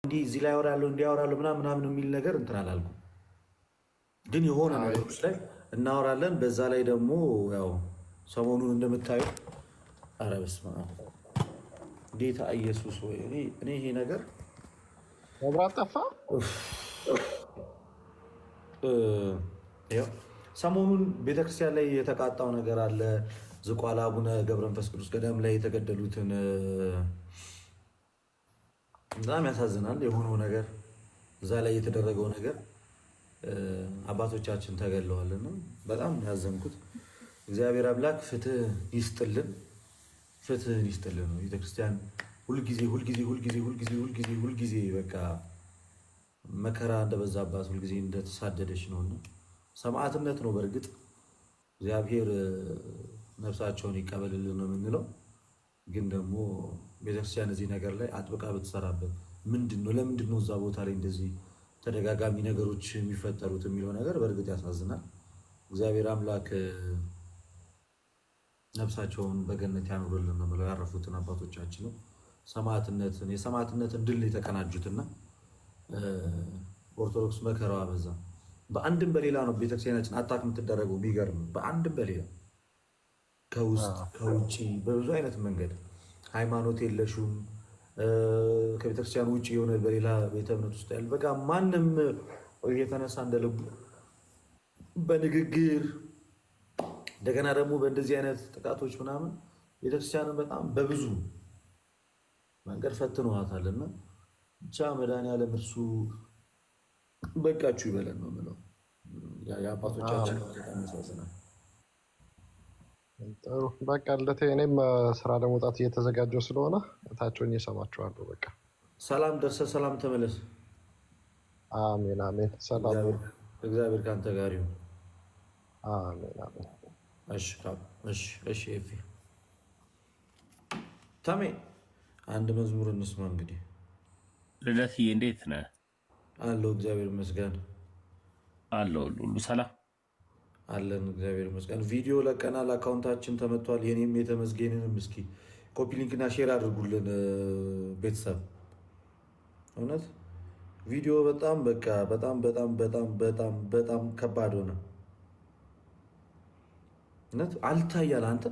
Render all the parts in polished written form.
እንዲህ እዚህ ላይ ያወራለሁ እንዲያወራለሁ ምናምን የሚል ነገር እንትን አላልኩም፣ ግን የሆነ ነገሮች ላይ እናወራለን። በዛ ላይ ደግሞ ያው ሰሞኑን እንደምታዩ ኧረ በስመ አብ ጌታ ኢየሱስ ወይ እኔ ይሄ ነገር መብራት ጠፋ። ሰሞኑን ቤተክርስቲያን ላይ የተቃጣው ነገር አለ። ዝቋላ አቡነ ገብረ መንፈስ ቅዱስ ገዳም ላይ የተገደሉትን በጣም ያሳዝናል። የሆነው ነገር እዛ ላይ የተደረገው ነገር አባቶቻችን ተገለዋልና በጣም ያዘንኩት። እግዚአብሔር አምላክ ፍትህ ይስጥልን፣ ፍትህን ይስጥልን ነው። ቤተክርስቲያን ሁልጊዜ በቃ መከራ እንደበዛባት ሁልጊዜ እንደተሳደደች ነው። ሰማዕትነት ነው። በእርግጥ እግዚአብሔር ነፍሳቸውን ይቀበልልን ነው የምንለው። ግን ደግሞ ቤተክርስቲያን እዚህ ነገር ላይ አጥብቃ ብትሰራበት ለምንድን ነው እዛ ቦታ ላይ እንደዚህ ተደጋጋሚ ነገሮች የሚፈጠሩት የሚለው ነገር በእርግጥ ያሳዝናል። እግዚአብሔር አምላክ ነፍሳቸውን በገነት ያኑርልን ነው የምለው። ያረፉትን አባቶቻችን የሰማዕትነትን ድል የተቀናጁትና ኦርቶዶክስ መከራዋ በዛ። በአንድም በሌላ ነው ቤተክርስቲያናችን አታክ የምትደረገው። የሚገርም በአንድም በሌላ ከውስጥ ከውጭ በብዙ አይነት መንገድ ሃይማኖት የለሹም ከቤተክርስቲያን ውጭ የሆነ በሌላ ቤተ እምነት ውስጥ ያለ በቃ ማንም የተነሳ እንደልቡ በንግግር እንደገና ደግሞ በእንደዚህ አይነት ጥቃቶች ምናምን ቤተክርስቲያንን በጣም በብዙ መንገድ ፈትነዋታልና ብቻ መድኃኒዓለም እርሱ በቃችሁ ይበለን ነው የምለው። የአባቶቻችን በጣም ያሳዝናል። ጥሩ በቃ ልደቴ፣ እኔም ስራ ለመውጣት እየተዘጋጀው ስለሆነ እታቸውን እየሰማችኋለሁ። በቃ ሰላም ደርሰህ ሰላም ተመለስ። አሜን አሜን። ሰላም እግዚአብሔር ከአንተ ጋር ይሁን። አሜን አሜን። እሺ ኤፊ ታሜ አንድ መዝሙር እንስማ እንግዲህ። ልደትዬ እንዴት ነህ? አለው እግዚአብሔር ይመስገን። አለው ሁሉ ሰላም አለን እግዚአብሔር ይመስገን። ቪዲዮ ለቀናል፣ አካውንታችን ተመቷል። የኔም የተመስገንንም እስኪ ኮፒ ሊንክና ሼር አድርጉልን ቤተሰብ። እውነት ቪዲዮ በጣም በቃ በጣም ከባድ ሆነ። እውነት አልታያል። አንተ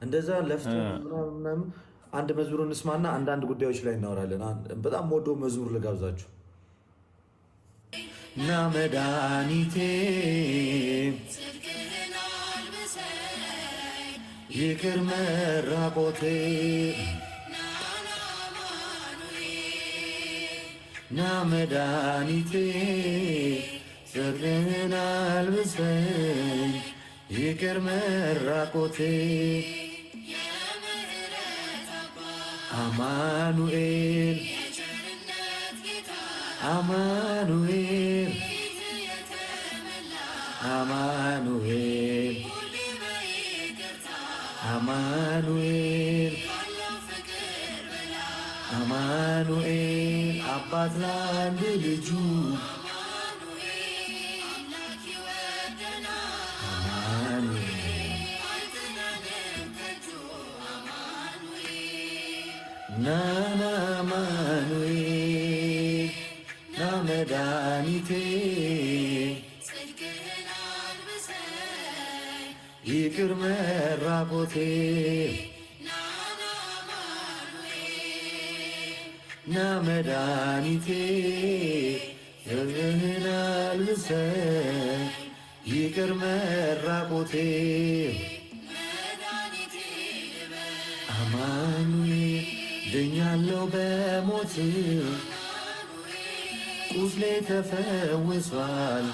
እንደዛ ለፍተህ ምናምን አንድ መዝሙር እንስማና አንዳንድ ጉዳዮች ላይ እናወራለን። በጣም ወዶ መዝሙር ልጋብዛችሁ እና መድኃኒቴ ይቅር መራቆቴ ና መድኃኒቴ ጽድቅህን አልብሰኝ ይቅር መራቆቴ አማኑኤል አማኑኤል አማኑኤል አማኑኤል አማኑኤል አባት ለአንድ ልጁ ናና አማኑኤል ና መድኃኒቴ ይቅር መራቆቴ ና መድኃኒቴ ጽድቅህን አልብሰኝ ይቅር መራቆቴ አማኑኤል ድኛለሁ በሞት ቁስሌ ተፈውሷል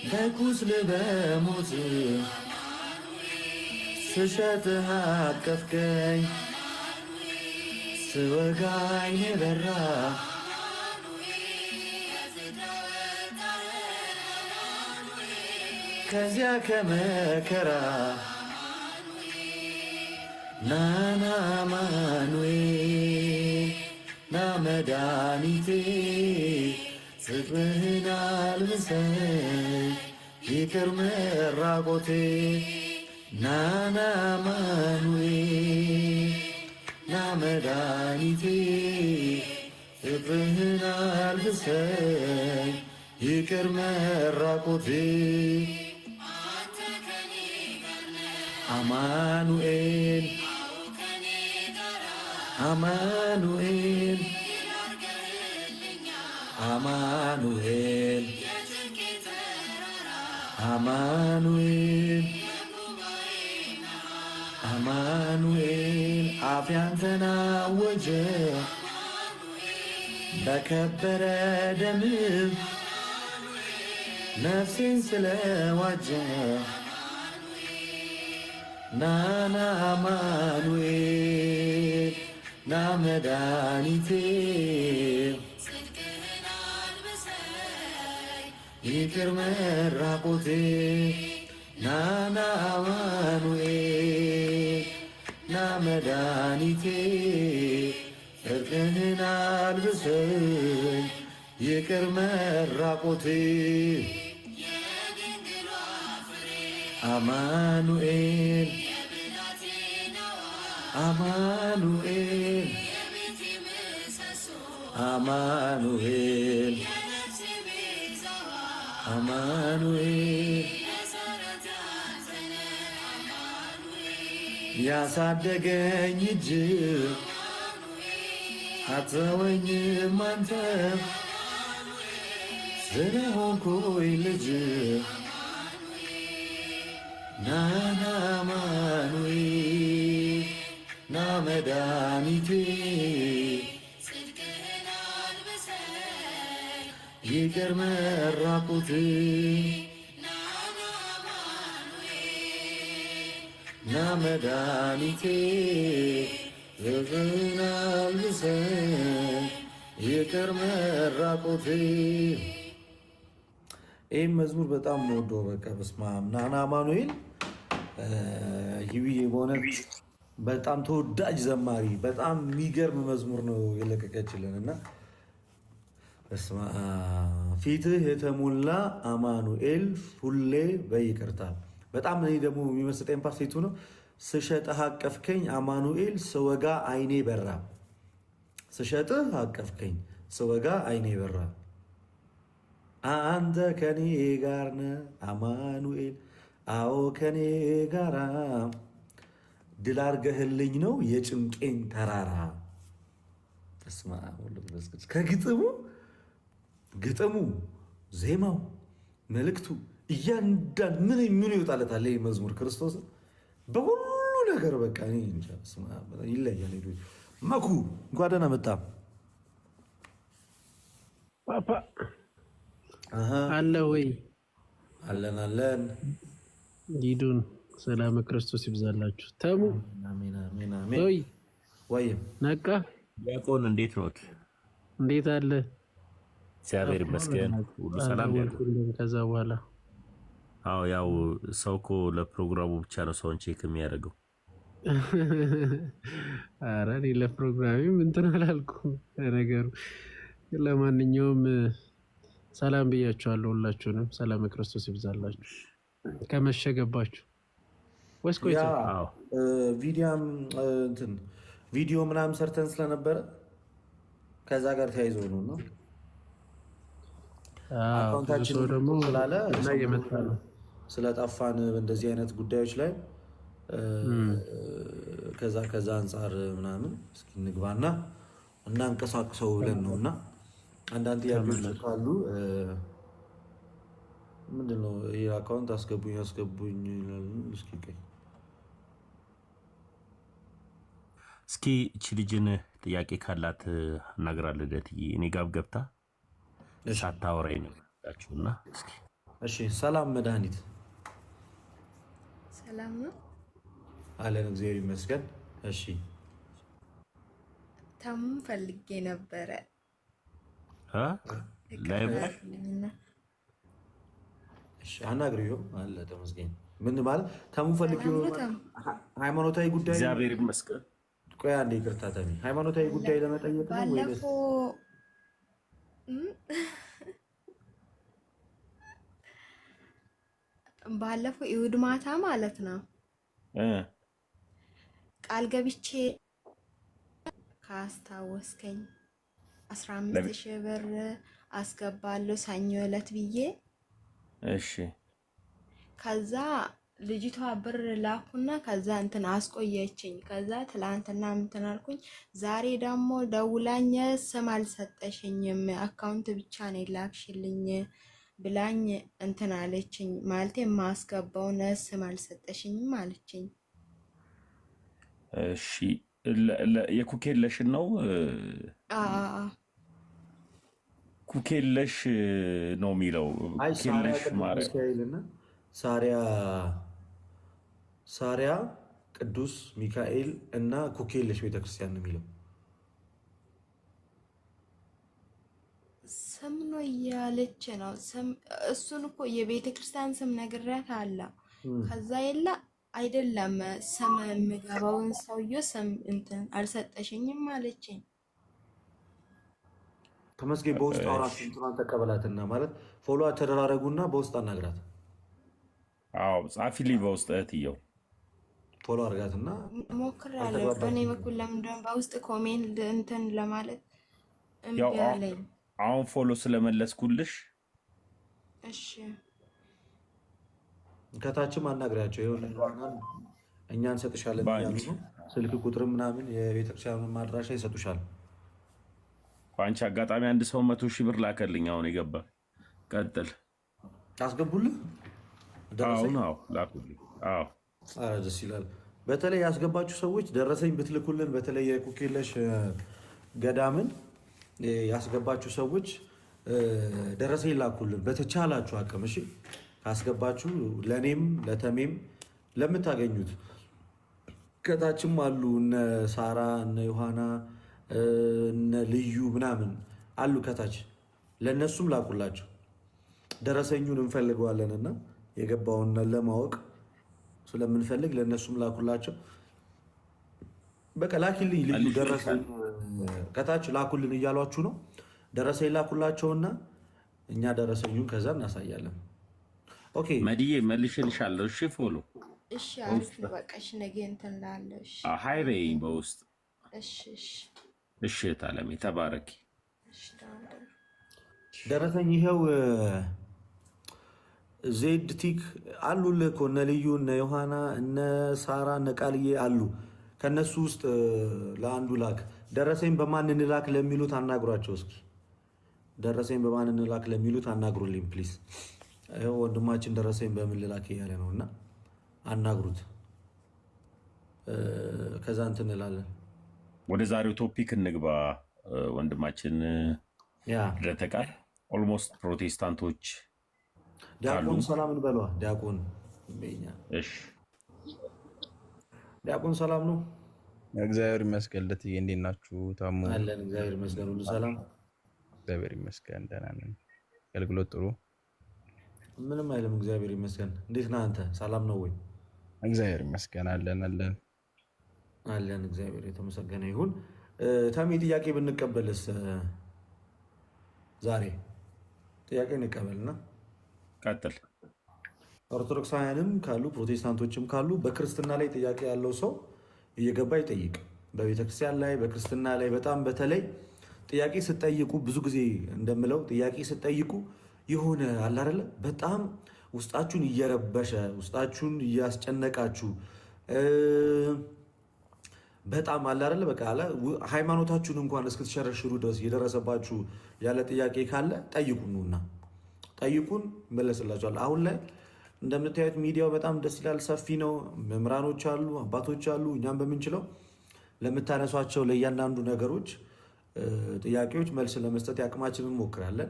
በቁስል በሞት ስሸትህ አቀፍከኝ ስወጋኝ በራ ከዚያ ከመከራ ናና አማኑኤል ና መድኃኒቴ ጽድቅህን አልብሰኝ ይቅር መራቆቴ ናና አማኑኤል ና መድኃኒቴ ፍቅርህን አልብሰኝ ይቅር መራቆቴ አማኑኤል አማኑኤል አማኑኤል አማኑኤል አማኑኤል አፍ ያንተን አወጀ በከበረ ደምህ ነፍሴን ስለዋጀ ናና አማኑኤል ና መድኃኒቴ ይቅር መራቆቴ ናና አማኑኤል ና መድኃኒቴ ፍቅርህን አልብሰኝ ይቅር መራቆቴ አማኑኤል አማኑኤል አማኑኤል አማኑኤል ያሳደገኝ እጅ አትተወኝም አንተ ስለሆንኩኝ ልጅ ናና አማኑኤል ና መድኃኒቴ ይቅር መራቆቴ ና መድኃኒቴ ፍቅርህን አልብሰኝ ይቅር መራቆቴ። ይህም መዝሙር በጣም የምወደው በቃ በስመ አብ ናና አማኑኤል ይብዬ በእውነት በጣም ተወዳጅ ዘማሪ በጣም የሚገርም መዝሙር ነው የለቀቀችልን እና በስመ አብ ፊትህ የተሞላ አማኑኤል ሁሌ በይቅርታ በጣም እኔ ደግሞ የሚመስጠኝ ፓርቴቱ ነው። ስሸጥህ አቀፍከኝ አማኑኤል ስወጋ አይኔ በራ ስሸጥህ አቀፍከኝ ስወጋ አይኔ በራ አንተ ከኔ ጋር ነህ አማኑኤል አዎ ከኔ ጋራ ድል አድርገህልኝ ነው የጭንቄን ተራራ። ከግጥሙ ዜማው መልእክቱ እያንዳንድ ምን ይወጣለታል ይህ መዝሙር ክርስቶስ በሁሉ ነገር በቃ ይለያል። መኩ እንኳን ደህና መጣ ፓፓ አለ ወይ? አለን አለን። ሂዱን ሰላም ክርስቶስ ይብዛላችሁ። ተሙ ወይ ነቃ ዲያቆን እንዴት ኖት? እንዴት አለ? እግዚአብሔር ይመስገን ሁሉ ሰላም ያለው። ከዛ በኋላ አዎ ያው ሰው እኮ ለፕሮግራሙ ብቻ ነው ሰውን ቼክ የሚያደርገው። ኧረ እኔ ለፕሮግራሜም እንትን አላልኩም ነገሩ። ለማንኛውም ሰላም ብያችኋለሁ ሁላችሁንም። ሰላም ክርስቶስ ይብዛላችሁ። ከመሸገባችሁ ወይስ ቆይቶ ቪዲዮ ምናምን ሰርተን ስለነበረ ከዛ ጋር ተያይዞ ነው አካውንታችን ደግሞ ስላለ እየመጣ ነው ስለጠፋን እንደዚህ አይነት ጉዳዮች ላይ ከዛ አንጻር ምናምን እስኪ እንግባና እናንቀሳቅሰው ብለን ነው። እና አንዳንድ ጥያቄዎች ካሉ ምንድነው ይህ አካውንት አስገቡኝ እስኪ እቺ ልጅን ጥያቄ ካላት እናግራለን። ልደትዬ እኔ ጋር ገብታ ሳታወራኝ ነው ያችሁና እስኪ እሺ። ሰላም መድኃኒት ሰላም ነው አለን። እግዚአብሔር ይመስገን። እሺ ታሙን ፈልጌ ነበረ አናግሪው አለ ተመስገን። ምን ማለት ታሙን ፈልጌው ሃይማኖታዊ ጉዳይ እግዚአብሔር ይመስገን። ቆይ አንዴ ይቅርታ ተሚ ሃይማኖታዊ ጉዳይ ለመጠየቅ ነው ወይስ ባለፈው ይሁድ ማታ ማለት ነው ቃል ገብቼ ካስታወስከኝ 15,000 ብር አስገባለሁ ሰኞ ዕለት ብዬ እሺ ከዛ ልጅቷ ብር ላኩና ከዛ እንትን አስቆየችኝ። ከዛ ትላንትና እንትን አልኩኝ። ዛሬ ደግሞ ደውላኝ ስም አልሰጠሽኝም አካውንት ብቻ ነው ላክሽልኝ ብላኝ እንትን አለችኝ። ማለት የማስገባውን ስም አልሰጠሽኝም አለችኝ። እሺ የኩኬለሽን ነው ኩኬለሽ ነው የሚለው ኩኬለሽ ማለት ሚካኤልና ሳሪያ ቅዱስ ሚካኤል እና ኩኬለሽ ቤተክርስቲያን ነው የሚለው ስም ነው እያለች ነው። እሱን እኮ የቤተ ክርስቲያን ስም ነግሬያት አለ። ከዛ የለ አይደለም ስም የምገባውን ሰውዬው ስም እንትን አልሰጠሽኝም አለችኝ። ተመስገን በውስጥ አውራት እንትኗን ተቀበላትና ማለት ፎሎ ተደራረጉና በውስጥ አናግራት። አዎ ጻፊልኝ በውስጥ እህትየው ፎሎ አድርጋትና ሞክሬያለሁ። በእኔ በኩል ለምንድን በውስጥ ኮሜንት እንትን ለማለት እምቢ አለኝ። አሁን ፎሎ ስለመለስኩልሽ እሺ ከታችም አናግሪያቸው። ይሁን እኛ እንሰጥሻለን እያሉ ነው። ስልክ ቁጥር ምናምን የቤተክርስቲያኑን አድራሻ ይሰጡሻል። በአንቺ አጋጣሚ አንድ ሰው 100,000 ብር ላከልኝ። አሁን የገባ ቀጥል አስገቡልህ። አሁን ላኩልኝ። ደስ ይላል። በተለይ ያስገባችሁ ሰዎች ደረሰኝ ብትልኩልን፣ በተለይ የኩኬለሽ ገዳምን ያስገባችሁ ሰዎች ደረሰኝ ላኩልን በተቻላችሁ አቅም። እሺ ካስገባችሁ ለእኔም ለተሜም ለምታገኙት ከታችም አሉ እነ ሳራ እነ ዮሐና እነ ልዩ ምናምን አሉ ከታች ለእነሱም ላኩላቸው። ደረሰኙን እንፈልገዋለንና የገባውን ለማወቅ ስለምንፈልግ ለእነሱም ላኩላቸው። በቃ ላኪልኝ ልዩ ደረሰኝ ከታች ላኩልን እያሏችሁ ነው። ደረሰኝ ላኩላቸውና እኛ ደረሰኙን ከዛ እናሳያለን። ኦኬ መድዬ መልሽልሻለሁ። እሺ ፎሎ እሺ አሪፍ ነው። በቃ እሺ ነገ እንትን እላለሁ። እሺ ሀይ በይኝ በውስጥ እሺ እሺ እሺ ታለሜ ተባረኪ። ደረሰኝ ይኸው ዜድ ቲክ አሉልህ እኮ እነ ልዩ እነ ዮሐና እነ ሳራ እነ ቃልዬ አሉ። ከነሱ ውስጥ ለአንዱ ላክ። ደረሰኝ በማን እንላክ ለሚሉት አናግሯቸው እስኪ። ደረሰኝ በማን እንላክ ለሚሉት አናግሩልኝ ፕሊዝ። ይኸው ወንድማችን ደረሰኝ በምን ልላክ እያለ ነው እና አናግሩት። ከዛ እንትን እንላለን። ወደ ዛሬው ቶፒክ እንግባ። ወንድማችን ለተቃል ኦልሞስት ፕሮቴስታንቶች ዲያቆን ሰላም እንበሏ። ዲያቆን እሺ ዲያቆን ሰላም ነው። እግዚአብሔር ይመስገን። ለትዬ እንዴት ናችሁ? ታሙ አለን። እግዚአብሔር ይመስገን ሁሉ ሰላም። እግዚአብሔር ይመስገን ደህና ነን። አገልግሎት ጥሩ ምንም አይልም። እግዚአብሔር ይመስገን። እንዴት ነህ አንተ? ሰላም ነው ወይ? እግዚአብሔር ይመስገን አለን አለን አለን። እግዚአብሔር የተመሰገነ ይሁን። ታሚ ጥያቄ ብንቀበልስ? ዛሬ ጥያቄ እንቀበልና ቀጥል። ኦርቶዶክሳውያንም ካሉ ፕሮቴስታንቶችም ካሉ በክርስትና ላይ ጥያቄ ያለው ሰው እየገባ ይጠይቅ። በቤተክርስቲያን ላይ በክርስትና ላይ በጣም በተለይ ጥያቄ ስጠይቁ ብዙ ጊዜ እንደምለው ጥያቄ ስጠይቁ የሆነ አለ አይደለ በጣም ውስጣችሁን እየረበሸ ውስጣችሁን እያስጨነቃችሁ በጣም አለ አይደለ በቃ አለ ሃይማኖታችሁን እንኳን እስክትሸረሽሩ ድረስ የደረሰባችሁ ያለ ጥያቄ ካለ ጠይቁንና ጠይቁን መለስላችኋል። አሁን ላይ እንደምታዩት ሚዲያው በጣም ደስ ይላል፣ ሰፊ ነው። መምህራኖች አሉ፣ አባቶች አሉ። እኛም በምንችለው ለምታነሷቸው ለእያንዳንዱ ነገሮች ጥያቄዎች መልስ ለመስጠት ያቅማችንን እንሞክራለን።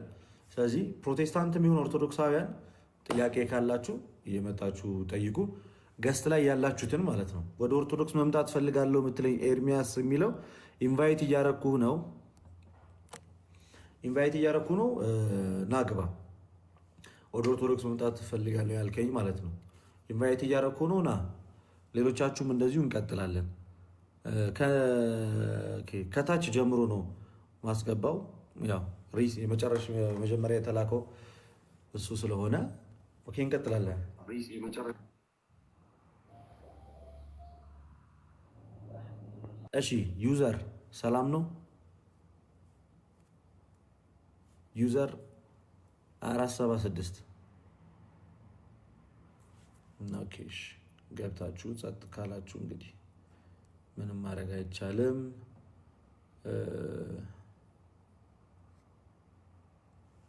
ስለዚህ ፕሮቴስታንትም ይሁን ኦርቶዶክሳውያን ጥያቄ ካላችሁ እየመጣችሁ ጠይቁ። ገስት ላይ ያላችሁትን ማለት ነው። ወደ ኦርቶዶክስ መምጣት ፈልጋለሁ የምትለኝ ኤርሚያስ የሚለው ኢንቫይት እያረኩ ነው፣ ኢንቫይት እያረኩ ነው። ናግባ ወደ ኦርቶዶክስ መምጣት ፈልጋለሁ ያልከኝ ማለት ነው። ኢንቫይት እያረኩ ነው። ና ሌሎቻችሁም እንደዚሁ እንቀጥላለን። ከታች ጀምሮ ነው ማስገባው። ያው ሪስ መጀመሪያ የተላከው እሱ ስለሆነ ኦኬ እንቀጥላለን። እሺ ዩዘር ሰላም ነው። ዩዘር 476 ኦኬ። ገብታችሁ ጸጥ ካላችሁ እንግዲህ ምንም ማድረግ አይቻልም።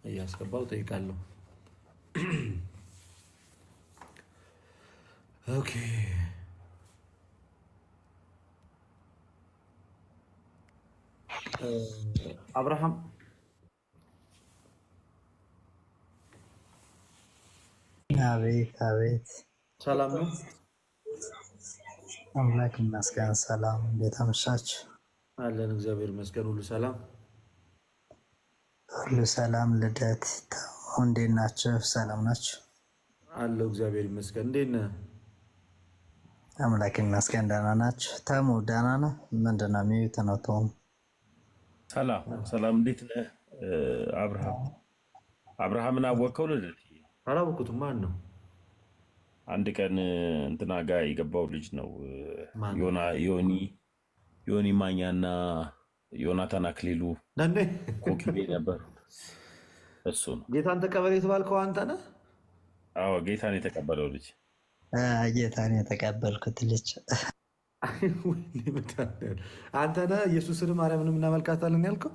እያስገባው ጠይቃለሁ። ኦኬ አብርሃም አቤት አቤት፣ ሰላም ነው? አምላክ ይመስገን። ሰላም፣ እንዴት አመሻችሁ? አለን እግዚአብሔር ይመስገን፣ ሁሉ ሰላም፣ ሁሉ ሰላም። ልደት እንዴት ናችሁ? ሰላም ናችሁ? አለው እግዚአብሔር ይመስገን። እንዴት ነህ? አምላክ ይመስገን ደህና ናችሁ? ተሙ ደህና ነህ? ምንድን ነው የሚዩት ነው? ተሙ ሰላም ሰላም፣ እንዴት ነህ? አብርሃምን አወቀው? ልደት አላወኩትም። ማን ነው? አንድ ቀን እንትና ጋር የገባው ልጅ ነው። ዮኒ ማኛና ዮናታን አክሊሉ ኮኪቤ ነበር። እሱ ነው። ጌታን ተቀበል የተባልከው አንተ ነህ? አዎ፣ ጌታን የተቀበለው ልጅ። ጌታን የተቀበልኩት ልጅ አንተ ነህ? ኢየሱስንም ማርያምንም እናመልካታለን ያልከው?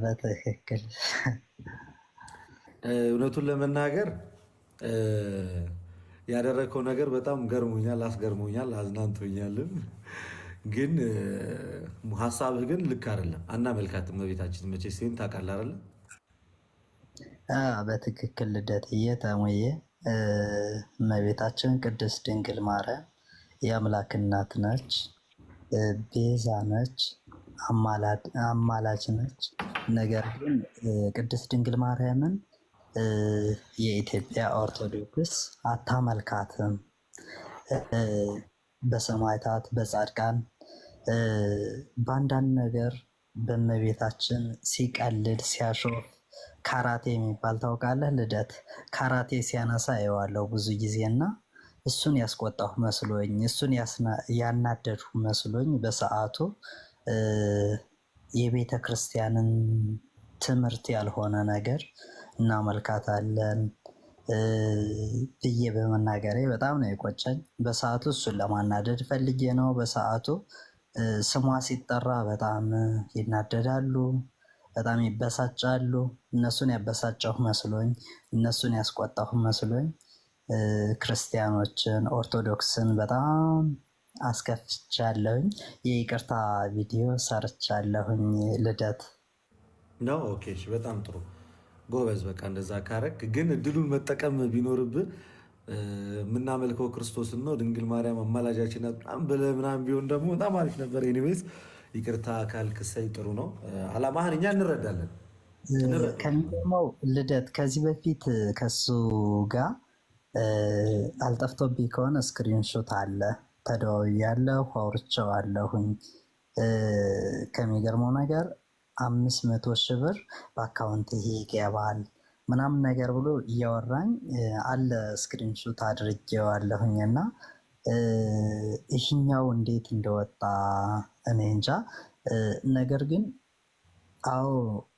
በትክክል። እውነቱን ለመናገር ያደረግከው ነገር በጣም ገርሞኛል፣ አስገርሞኛል፣ አዝናንቶኛልም። ግን ሀሳብህ ግን ልክ አይደለም። አናመልካትም እመቤታችን። መቼ ሲሆን ታውቃለህ አይደለ? በትክክል ልደትዬ፣ ተሙዬ፣ እመቤታችን ቅድስት ድንግል ማርያም የአምላክ እናት ነች፣ ቤዛ ነች፣ አማላጅ ነች። ነገር ግን ቅድስት ድንግል ማርያምን የኢትዮጵያ ኦርቶዶክስ አታመልካትም። በሰማዕታት በጻድቃን በአንዳንድ ነገር በእመቤታችን ሲቀልድ ሲያሾፍ፣ ካራቴ የሚባል ታውቃለህ ልደት? ካራቴ ሲያነሳ የዋለው ብዙ ጊዜ እና እሱን ያስቆጣሁ መስሎኝ፣ እሱን ያናደድሁ መስሎኝ በሰዓቱ የቤተ ክርስቲያንን ትምህርት ያልሆነ ነገር እናመልካታለን ብዬ በመናገሬ በጣም ነው የቆጨኝ። በሰዓቱ እሱን ለማናደድ ፈልጌ ነው። በሰዓቱ ስሟ ሲጠራ በጣም ይናደዳሉ፣ በጣም ይበሳጫሉ። እነሱን ያበሳጨሁ መስሎኝ፣ እነሱን ያስቆጣሁ መስሎኝ ክርስቲያኖችን ኦርቶዶክስን በጣም አስከፍቻለሁኝ። የይቅርታ ቪዲዮ ሰርቻለሁኝ ልደት ነው። ኦኬ በጣም ጥሩ ጎበዝ። በቃ እንደዛ ካረክ ግን እድሉን መጠቀም ቢኖርብህ የምናመልከው ክርስቶስን ነው፣ ድንግል ማርያም አማላጃችን ብለህ ምናምን ቢሆን ደግሞ በጣም አሪፍ ነበር። ኤኒዌይስ ይቅርታ ካልክ እሰይ ጥሩ ነው። አላማህን እኛ እንረዳለን። ከሚገርመው ልደት ከዚህ በፊት ከሱ ጋር አልጠፍቶብኝ ከሆነ ስክሪንሾት አለ፣ ተደዋውያለሁ፣ አውርቼዋለሁኝ። ከሚገርመው ነገር 500 ሺህ ብር በአካውንት ይሄ ይገባል ምናምን ነገር ብሎ እያወራኝ አለ። ስክሪንሾት አድርጌዋለሁኝ እና ይህኛው እንዴት እንደወጣ እኔ እንጃ። ነገር ግን አዎ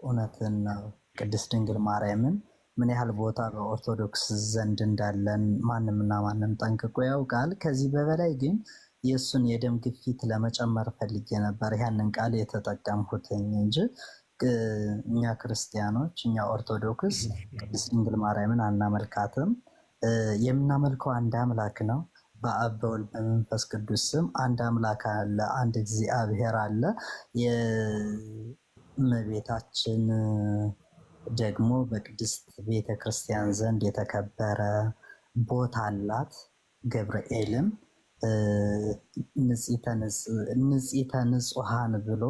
እውነትን ነው። ቅድስት ድንግል ማርያምን ምን ያህል ቦታ በኦርቶዶክስ ዘንድ እንዳለን ማንምና ማንም ጠንቅቆ ያውቃል። ከዚህ በበላይ ግን የእሱን የደም ግፊት ለመጨመር ፈልጌ ነበር ያንን ቃል የተጠቀምኩትኝ እንጂ እኛ ክርስቲያኖች፣ እኛ ኦርቶዶክስ ቅድስት ድንግል ማርያምን አናመልካትም። የምናመልከው አንድ አምላክ ነው። በአብ በወልድ በመንፈስ ቅዱስ ስም አንድ አምላክ አለ፣ አንድ እግዚአብሔር አለ። የእመቤታችን ደግሞ በቅድስት ቤተክርስቲያን ዘንድ የተከበረ ቦታ አላት። ገብርኤልም ንጽሕተ ንጹሐን ብሎ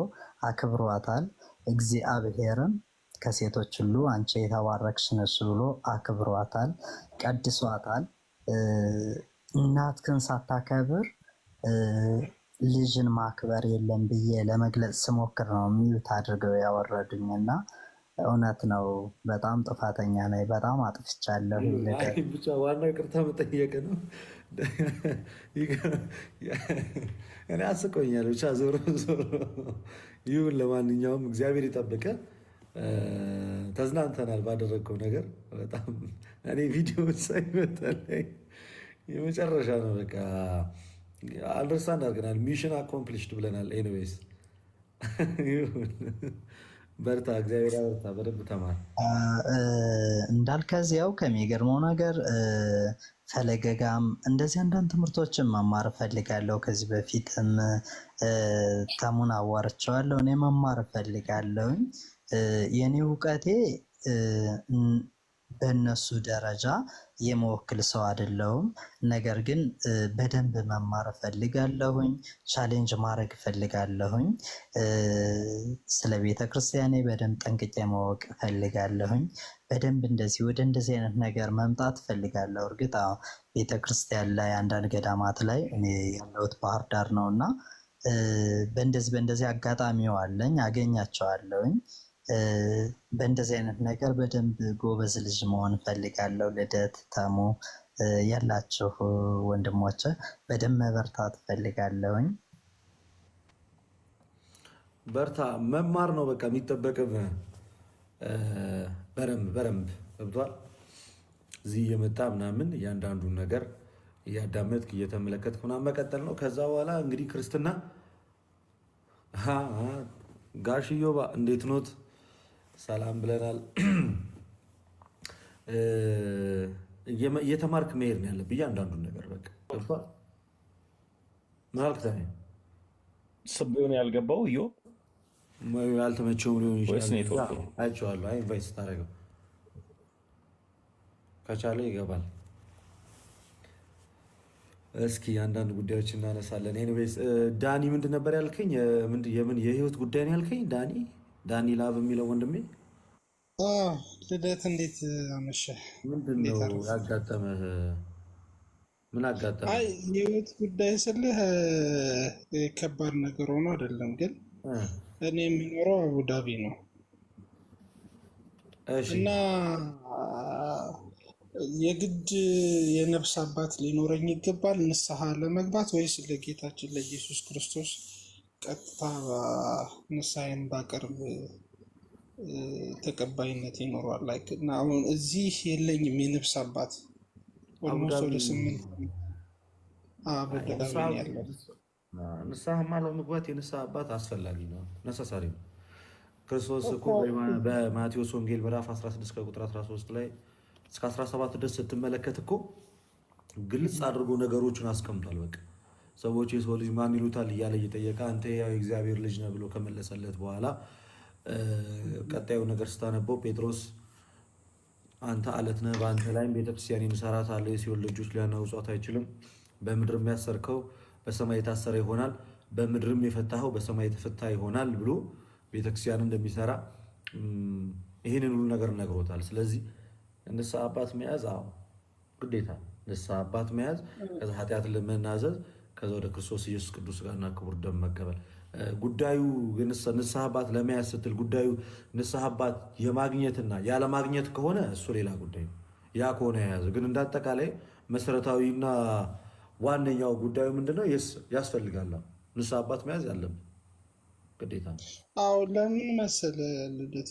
አክብሯታል። እግዚአብሔርም ከሴቶች ሁሉ አንቺ የተባረክሽ ነሽ ብሎ አክብሯታል፣ ቀድሷታል። እናትህን ሳታከብር ልጅን ማክበር የለም ብዬ ለመግለጽ ስሞክር ነው ሚዩት አድርገው ያወረዱኝ እና እውነት ነው። በጣም ጥፋተኛ ነኝ። በጣም አጥፍቻለሁ። ብቻ ዋናው ይቅርታ መጠየቅ ነው። እኔ አስቆኛል። ብቻ ዞሮ ዞሮ ይሁን። ለማንኛውም እግዚአብሔር ይጠብቀ። ተዝናንተናል ባደረግከው ነገር በጣም እኔ ቪዲዮ ሳይመጣልኝ የመጨረሻ ነው። በቃ አንደርስታንድ አድርገናል። ሚሽን አኮምፕሊሽድ ብለናል። ኤኒዌይስ በርታ፣ እግዚአብሔር በርታ፣ በደንብ ተማር። እንዳልከዚያው ከሚገርመው ነገር ፈለገጋም እንደዚህ አንዳንድ ትምህርቶችን መማር እፈልጋለሁ። ከዚህ በፊትም ተሙን አዋርቸዋለሁ። እኔ መማር እፈልጋለሁኝ። የኔ እውቀቴ በእነሱ ደረጃ የመወክል ሰው አይደለሁም። ነገር ግን በደንብ መማር እፈልጋለሁኝ። ቻሌንጅ ማድረግ እፈልጋለሁኝ። ስለ ቤተ ክርስቲያኔ በደንብ ጠንቅቄ ማወቅ እፈልጋለሁኝ። በደንብ እንደዚህ ወደ እንደዚህ አይነት ነገር መምጣት እፈልጋለሁ። እርግጥ ቤተ ክርስቲያን ላይ አንዳንድ ገዳማት ላይ እኔ ያለሁት ባህር ዳር ነው እና በእንደዚህ አጋጣሚው አለኝ፣ አገኛቸዋለሁኝ። በእንደዚህ አይነት ነገር በደንብ ጎበዝ ልጅ መሆን እፈልጋለሁ። ልደት፣ ተሙ ያላችሁ ወንድሞች በደንብ መበርታት እፈልጋለሁኝ። በርታ፣ መማር ነው በቃ የሚጠበቅም። በረምብ ገብቷል። እዚህ እየመጣ ምናምን እያንዳንዱን ነገር እያዳመጥክ እየተመለከትክ ምናምን መቀጠል ነው። ከዛ በኋላ እንግዲህ ክርስትና ጋሽዮባ እንዴት ኖት? ሰላም ብለናል። እየተማርክ መሄድ ነው ያለብህ እያንዳንዱን ነገር በቃ ገብቷል። ምን አልክ ታዲያ? ስብ ሆነ ያልገባው እዮ ያልተመቸውም ሊሆን ወይስ ይችላል። ኔትወርክ ነው? አይቼዋለሁ። ኢንቫይት ስታደርገው ከቻለ ይገባል። እስኪ አንዳንድ ጉዳዮች እናነሳለን። ኤኒዌይስ ዳኒ ምንድን ነበር ያልከኝ? የምን የህይወት ጉዳይ ነው ያልከኝ? ዳኒ ላቭ የሚለው ወንድሜ ልደት እንዴት አመሸህ? ምንድን ነው ያጋጠመህ? ምን አጋጠመህ? አይ የህይወት ጉዳይ ስልህ ከባድ ነገር ሆኖ አይደለም፣ ግን እኔ የሚኖረው አቡዳቢ ነው እና የግድ የነፍስ አባት ሊኖረኝ ይገባል ንስሐ ለመግባት ወይስ ለጌታችን ለኢየሱስ ክርስቶስ ቀጥታ ንስሐዬን ባቀርብ ተቀባይነት ይኖረዋል? እና አሁን እዚህ የለኝም የነፍስ አባት ኦልሞስት ወደ 8 አቡዳቢ ያለው። ንስሐማ ለመግባት የንስሐ አባት አስፈላጊ ነው፣ ነሰሳሪ ነው። ክርስቶስ እኮ በማቴዎስ ወንጌል ምዕራፍ 16 ከቁጥር 13 ላይ እስከ 17 ድረስ ስትመለከት እኮ ግልጽ አድርጎ ነገሮችን አስቀምጧል። በቃ ሰዎች የሰው ልጅ ማን ይሉታል እያለ እየጠየቀ አንተ ያው የእግዚአብሔር ልጅ ነህ ብሎ ከመለሰለት በኋላ ቀጣዩ ነገር ስታነበው ጴጥሮስ አንተ አለት ነህ፣ በአንተ ላይም ቤተክርስቲያኔን እሰራታለሁ፣ የሲኦል ልጆች ሊያናውጧት አይችልም። በምድርም ያሰርከው በሰማይ የታሰረ ይሆናል፣ በምድርም የፈታኸው በሰማይ የተፈታ ይሆናል ብሎ ቤተክርስቲያን እንደሚሰራ ይህንን ሁሉ ነገር ነግሮታል። ስለዚህ ንስሐ አባት መያዝ ግዴታ፣ ንስሐ አባት መያዝ፣ ከዛ ኃጢአትን ለመናዘዝ፣ ከዛ ወደ ክርስቶስ ኢየሱስ ቅዱስ ጋርና ክቡር ደም መቀበል። ጉዳዩ ንስሐ አባት ለመያዝ ስትል ጉዳዩ ንስሐ አባት የማግኘትና ያለማግኘት ከሆነ እሱ ሌላ ጉዳይ ነው። ያ ከሆነ የያዘ ግን እንዳጠቃላይ መሰረታዊና ዋነኛው ጉዳዩ ምንድነው? ያስፈልጋል ንስሐ አባት መያዝ ያለብን ግዴታ ነው። አዎ ለምን መሰለ ልደት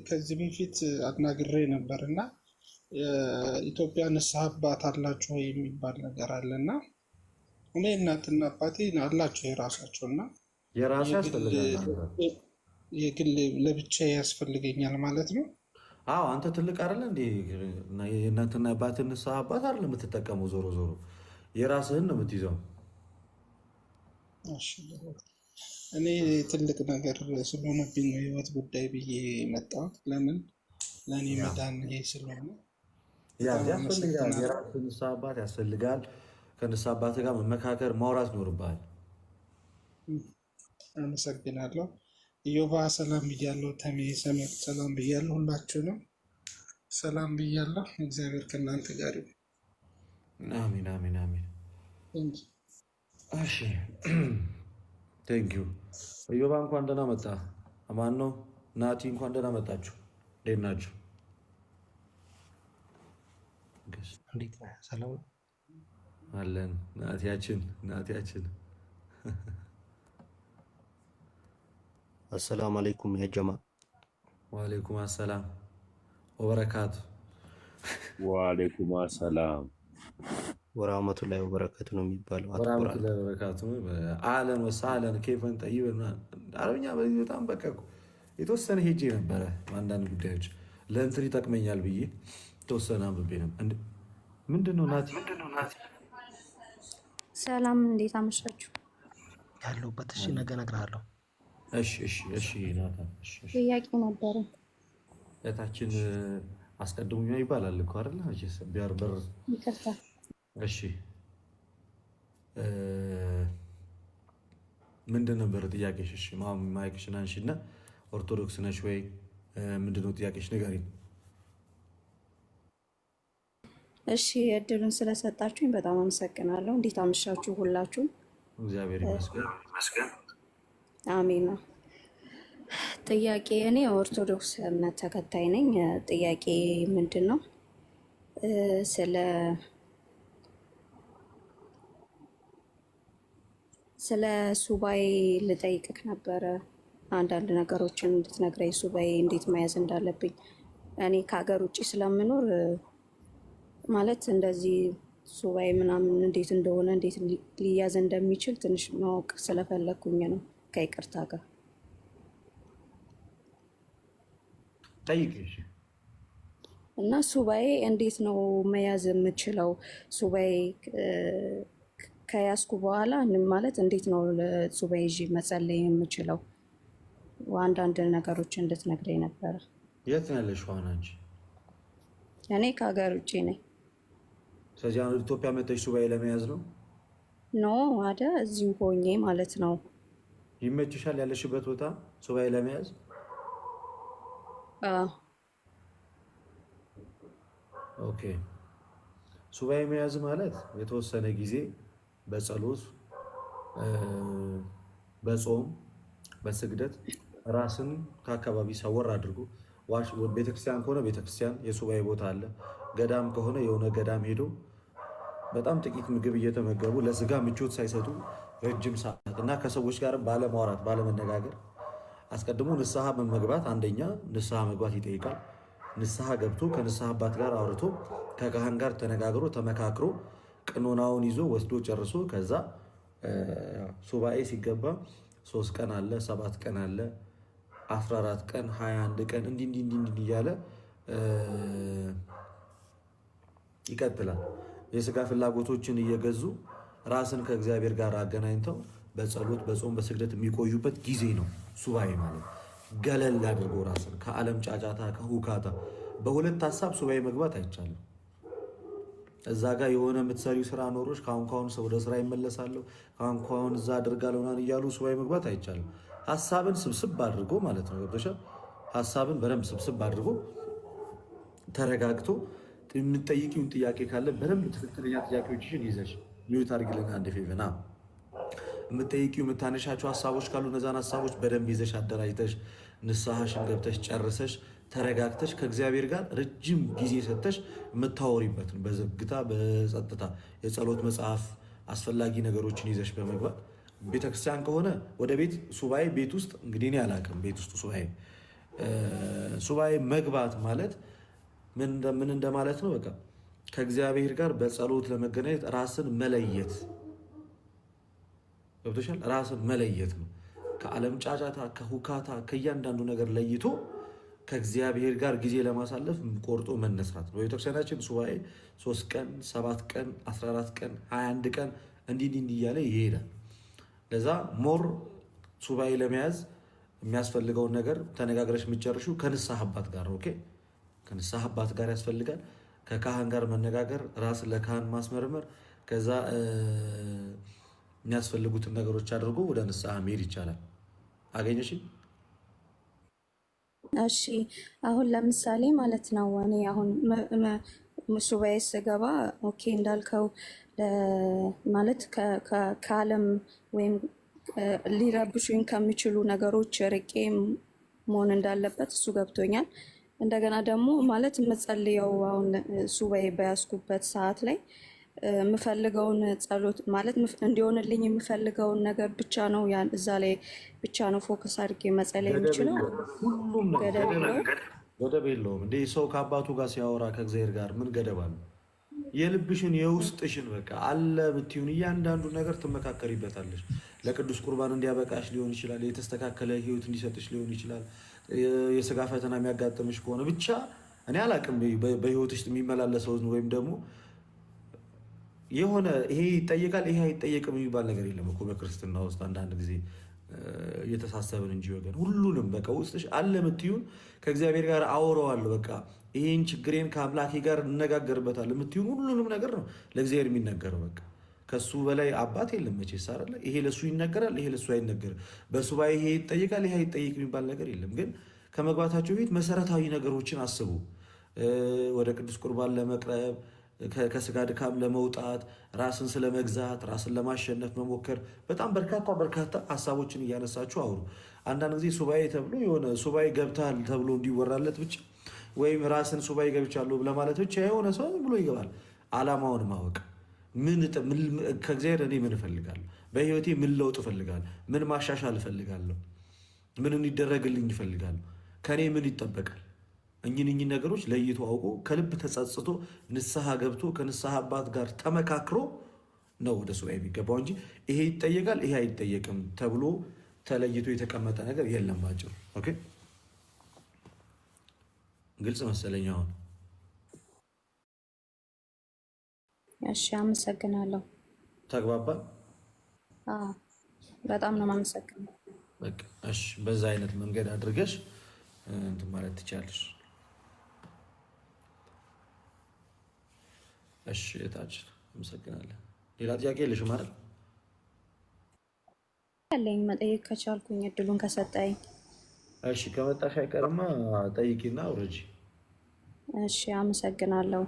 ከዚህ በፊት አናግሬ ነበር እና ኢትዮጵያ ንስሐ አባት አላቸው የሚባል ነገር አለና እኔ እናትና አባቴ አላቸው የራሳቸው እና የራሱ ያስፈልጋል፣ የግል ለብቻ ያስፈልገኛል ማለት ነው። አዎ አንተ ትልቅ አይደለ እንዴ? የእናትና አባትን ንስሐ አባት አይደለ የምትጠቀመው? ዞሮ ዞሮ የራስህን ነው የምትይዘው። እኔ ትልቅ ነገር ስለሆነብኝ ነው የህይወት ጉዳይ ብዬ መጣሁት። ለምን ለእኔ መዳን ይሄ ስለሆነ ያስፈልጋል። የራስህ ንስሐ አባት ያስፈልጋል። ከንስሐ አባት ጋር መመካከር ማውራት ይኖርብሃል። አመሰግናለሁ። ኢዮባ ሰላም ብያለሁ። ተሜ ሰሜት ሰላም ብያለሁ። ሁላችሁንም ሰላም ብያለሁ። እግዚአብሔር ከእናንተ ጋር ይሁን። አሚን አሚን አሚን። እሺ ቴንኪዩ። ኢዮባ እንኳን ደህና መጣ። ማን ነው ናቲ? እንኳን ደህና መጣችሁ። እንዴት ናችሁ? ሰላም አለን። ናቲያችን አሰላሙ አለይኩም ያ ጀማ። ወአለይኩም አሰላም ወበረካቱ። ወአለይኩም ሰላም ወራህመቱላሂ ወበረካቱ ነው የሚባለው። ወራህመቱላሂ ወበረካቱ። አለን ወሳለን ኬፈን ጠይበና አረብኛ በዚህ በጣም በቃ የተወሰነ ሄጄ ነበረ አንዳንድ ጉዳዮች ለእንትን ይጠቅመኛል ብዬ የተወሰነ አንብቤ ነበር። ምንድነው ናቲ? ሰላም እንዴት አመሻችሁ? ያለሁበት እሺ፣ ነገ እነግርሃለሁ። እሺ ናታ። ጥያቄ ነበረ። እታችን አስቀድሙኛ ይባላል እኮ አይደል? ቢያር በር ይቅርታ። እሺ ምንድን ነበር ጥያቄሽ? እሺ ማይክሽን አንሺና ኦርቶዶክስ ነሽ ወይ? ምንድነው ጥያቄሽ? ንገሪኝ። እሺ እድሉን ስለሰጣችሁኝ በጣም አመሰግናለሁ። እንዴት አመሻችሁ ሁላችሁም? እግዚአብሔር ይመስገን። አሜን። ጥያቄ እኔ ኦርቶዶክስ እምነት ተከታይ ነኝ። ጥያቄ ምንድን ነው? ስለ ሱባኤ ልጠይቅህ ነበረ። አንዳንድ ነገሮችን እንድትነግረኝ ሱባኤ እንዴት መያዝ እንዳለብኝ። እኔ ከሀገር ውጭ ስለምኖር ማለት እንደዚህ ሱባኤ ምናምን እንዴት እንደሆነ እንዴት ሊያዝ እንደሚችል ትንሽ ማወቅ ስለፈለግኩኝ ነው። ከይቅርታ ጋር ጠይቅሽ እና ሱባኤ እንዴት ነው መያዝ የምችለው? ሱባኤ ከያዝኩ በኋላ ማለት እንዴት ነው ሱባኤ ይዤ መጸለይ የምችለው? አንዳንድ ነገሮች እንድትነግረኝ ነበረ። የት ነው ያለሽው አንቺ? እኔ ከሀገር ውጭ ነኝ። ስለዚህ አሁን ኢትዮጵያ መጥተሽ ሱባኤ ለመያዝ ነው? ኖ አደ እዚሁ ሆኜ ማለት ነው። ይመችሻል ያለሽበት ቦታ ሱባኤ ለመያዝ? ኦኬ። ሱባኤ መያዝ ማለት የተወሰነ ጊዜ በጸሎት በጾም በስግደት ራስን ከአካባቢ ሰወር አድርጎ ቤተክርስቲያን ከሆነ ቤተክርስቲያን የሱባኤ ቦታ አለ። ገዳም ከሆነ የሆነ ገዳም ሄዶ በጣም ጥቂት ምግብ እየተመገቡ ለስጋ ምቾት ሳይሰጡ ረጅም ሰዓት እና ከሰዎች ጋር ባለማውራት ባለመነጋገር አስቀድሞ ንስሐ መግባት አንደኛ ንስሐ መግባት ይጠይቃል። ንስሐ ገብቶ ከንስሐ አባት ጋር አውርቶ ከካህን ጋር ተነጋግሮ ተመካክሮ ቅኖናውን ይዞ ወስዶ ጨርሶ ከዛ ሱባኤ ሲገባ 3 ቀን አለ፣ 7 ቀን አለ፣ 14 ቀን፣ 21 ቀን እንዲህ እያለ ይቀጥላል። የስጋ ፍላጎቶችን እየገዙ ራስን ከእግዚአብሔር ጋር አገናኝተው በጸሎት በጾም በስግደት የሚቆዩበት ጊዜ ነው ሱባኤ ማለት። ገለል አድርጎ ራስን ከዓለም ጫጫታ ከሁካታ በሁለት ሀሳብ ሱባኤ መግባት አይቻልም። እዛ ጋር የሆነ የምትሰሪው ስራ ኖሮች ካሁን ወደ ስራ ይመለሳለሁ ካሁን እዛ አድርጋለሁ እያሉ ሱባኤ መግባት አይቻልም። ሀሳብን ስብስብ አድርጎ ማለት ነው። ገብቶሻል? ሀሳብን በደንብ ስብስብ አድርጎ ተረጋግቶ የምትጠይቂውን ጥያቄ ካለ በደንብ ትክክለኛ ጥያቄዎችሽን ይዘሽ ሚዩት አድርጊልን አንድ ፌቨና የምትጠይቂው የምታነሻቸው ሀሳቦች ካሉ እነዛን ሀሳቦች በደንብ ይዘሽ አደራጅተሽ ንስሐሽን ገብተሽ ጨርሰሽ ተረጋግተሽ ከእግዚአብሔር ጋር ረጅም ጊዜ ሰጥተሽ የምታወሪበት ነው። በዝግታ በጸጥታ የጸሎት መጽሐፍ አስፈላጊ ነገሮችን ይዘሽ በመግባት ቤተክርስቲያን ከሆነ ወደ ቤት ሱባኤ ቤት ውስጥ እንግዲህ እኔ አላውቅም። ቤት ውስጥ ሱባኤ መግባት ማለት ምን እንደማለት ነው? በቃ ከእግዚአብሔር ጋር በጸሎት ለመገናኘት ራስን መለየት ገብቶሻል? ራስን መለየት ነው። ከዓለም ጫጫታ ከሁካታ ከእያንዳንዱ ነገር ለይቶ ከእግዚአብሔር ጋር ጊዜ ለማሳለፍ ቆርጦ መነሳት ነው። ቤተክርስቲያናችን ሱባኤ 3 ቀን 7 ቀን 14 ቀን 21 ቀን እንዲህ እያለ ይሄዳል። ለዛ ሞር ሱባኤ ለመያዝ የሚያስፈልገውን ነገር ተነጋግረሽ የምትጨርሺው ከንስሐ አባት ጋር ኦኬ። ከንስሐ አባት ጋር ያስፈልጋል። ከካህን ጋር መነጋገር፣ ራስ ለካህን ማስመርመር፣ ከዛ የሚያስፈልጉትን ነገሮች አድርጎ ወደ ንስሐ መሄድ ይቻላል። አገኘሽ? እሺ አሁን ለምሳሌ ማለት ነው እኔ አሁን ሱባኤ ስገባ ኦኬ እንዳልከው ማለት ከዓለም ወይም ሊረብሹኝ ከሚችሉ ነገሮች ርቄ መሆን እንዳለበት እሱ ገብቶኛል። እንደገና ደግሞ ማለት የምጸልየው አሁን ሱባኤ በያዝኩበት ሰዓት ላይ የምፈልገውን ጸሎት ማለት እንዲሆንልኝ የምፈልገውን ነገር ብቻ ነው ያን እዛ ላይ ብቻ ነው ፎከስ አድርጌ መጸለይ የምችለው። ሁሉም ገደብ የለውም። ገደብ የለውም። እንደ ሰው ከአባቱ ጋር ሲያወራ ከእግዚአብሔር ጋር ምን ገደብ አለ? የልብሽን የውስጥሽን በቃ አለ ብትዩን እያንዳንዱ ነገር ትመካከሪበታለሽ። ለቅዱስ ቁርባን እንዲያበቃሽ ሊሆን ይችላል። የተስተካከለ ህይወት እንዲሰጥሽ ሊሆን ይችላል። የስጋ ፈተና የሚያጋጥምሽ ከሆነ ብቻ እኔ አላቅም በህይወትሽ የሚመላለሰውን ወይም ደግሞ የሆነ ይሄ ይጠየቃል ይሄ አይጠየቅም የሚባል ነገር የለም እኮ በክርስትና ውስጥ። አንዳንድ ጊዜ እየተሳሰብን እንጂ ወገን ሁሉንም በቃ ውስጥሽ አለ የምትዩን ከእግዚአብሔር ጋር አወራዋለሁ በቃ ይህን ችግሬን ከአምላኬ ጋር እነጋገርበታል የምትዩን ሁሉንም ነገር ነው ለእግዚአብሔር የሚነገረው። በቃ ከሱ በላይ አባት የለም መቼስ አይደለ? ይሄ ለሱ ይነገራል፣ ይሄ ለሱ አይነገርም። በሱባኤ ይሄ ይጠየቃል፣ ይሄ አይጠየቅ የሚባል ነገር የለም። ግን ከመግባታቸው በፊት መሰረታዊ ነገሮችን አስቡ። ወደ ቅዱስ ቁርባን ለመቅረብ ከስጋ ድካም ለመውጣት ራስን ስለመግዛት ራስን ለማሸነፍ መሞከር በጣም በርካታ ሀሳቦችን እያነሳችሁ አውሩ። አንዳንድ ጊዜ ሱባኤ ተብሎ የሆነ ሱባኤ ገብታል ተብሎ እንዲወራለት ብቻ ወይም ራስን ሱባኤ ገብቻለሁ ለማለት ብቻ የሆነ ሰው ብሎ ይገባል። አላማውን ማወቅ ከእግዚአብሔር እኔ ምን እፈልጋለሁ? በህይወቴ ምን ለውጥ እፈልጋለሁ? ምን ማሻሻል እፈልጋለሁ? ምን እንዲደረግልኝ እፈልጋለሁ? ከእኔ ምን ይጠበቃል? እኚህ ነገሮች ለይቶ አውቆ ከልብ ተጸጽቶ ንስሐ ገብቶ ከንስሐ አባት ጋር ተመካክሮ ነው ወደ ሱባኤ የሚገባው እንጂ ይሄ ይጠየቃል ይሄ አይጠየቅም ተብሎ ተለይቶ የተቀመጠ ነገር የለም። ባጭሩ ኦኬ፣ ግልጽ መሰለኝ አሁን። እሺ፣ አመሰግናለሁ። ተግባባን? በጣም ነው የማመሰግነው። በቃ እሺ፣ በዛ አይነት መንገድ አድርገሽ እንትን ማለት ትችላለሽ። እሺ፣ እታችን አመሰግናለን። ሌላ ጥያቄ የለሽም አይደል? ያለኝ መጠየቅ ከቻልኩኝ እድሉን ከሰጠኝ። እሺ፣ ከመጣሽ አይቀርማ ጠይቂና አውረጂ። እሺ፣ አመሰግናለሁ።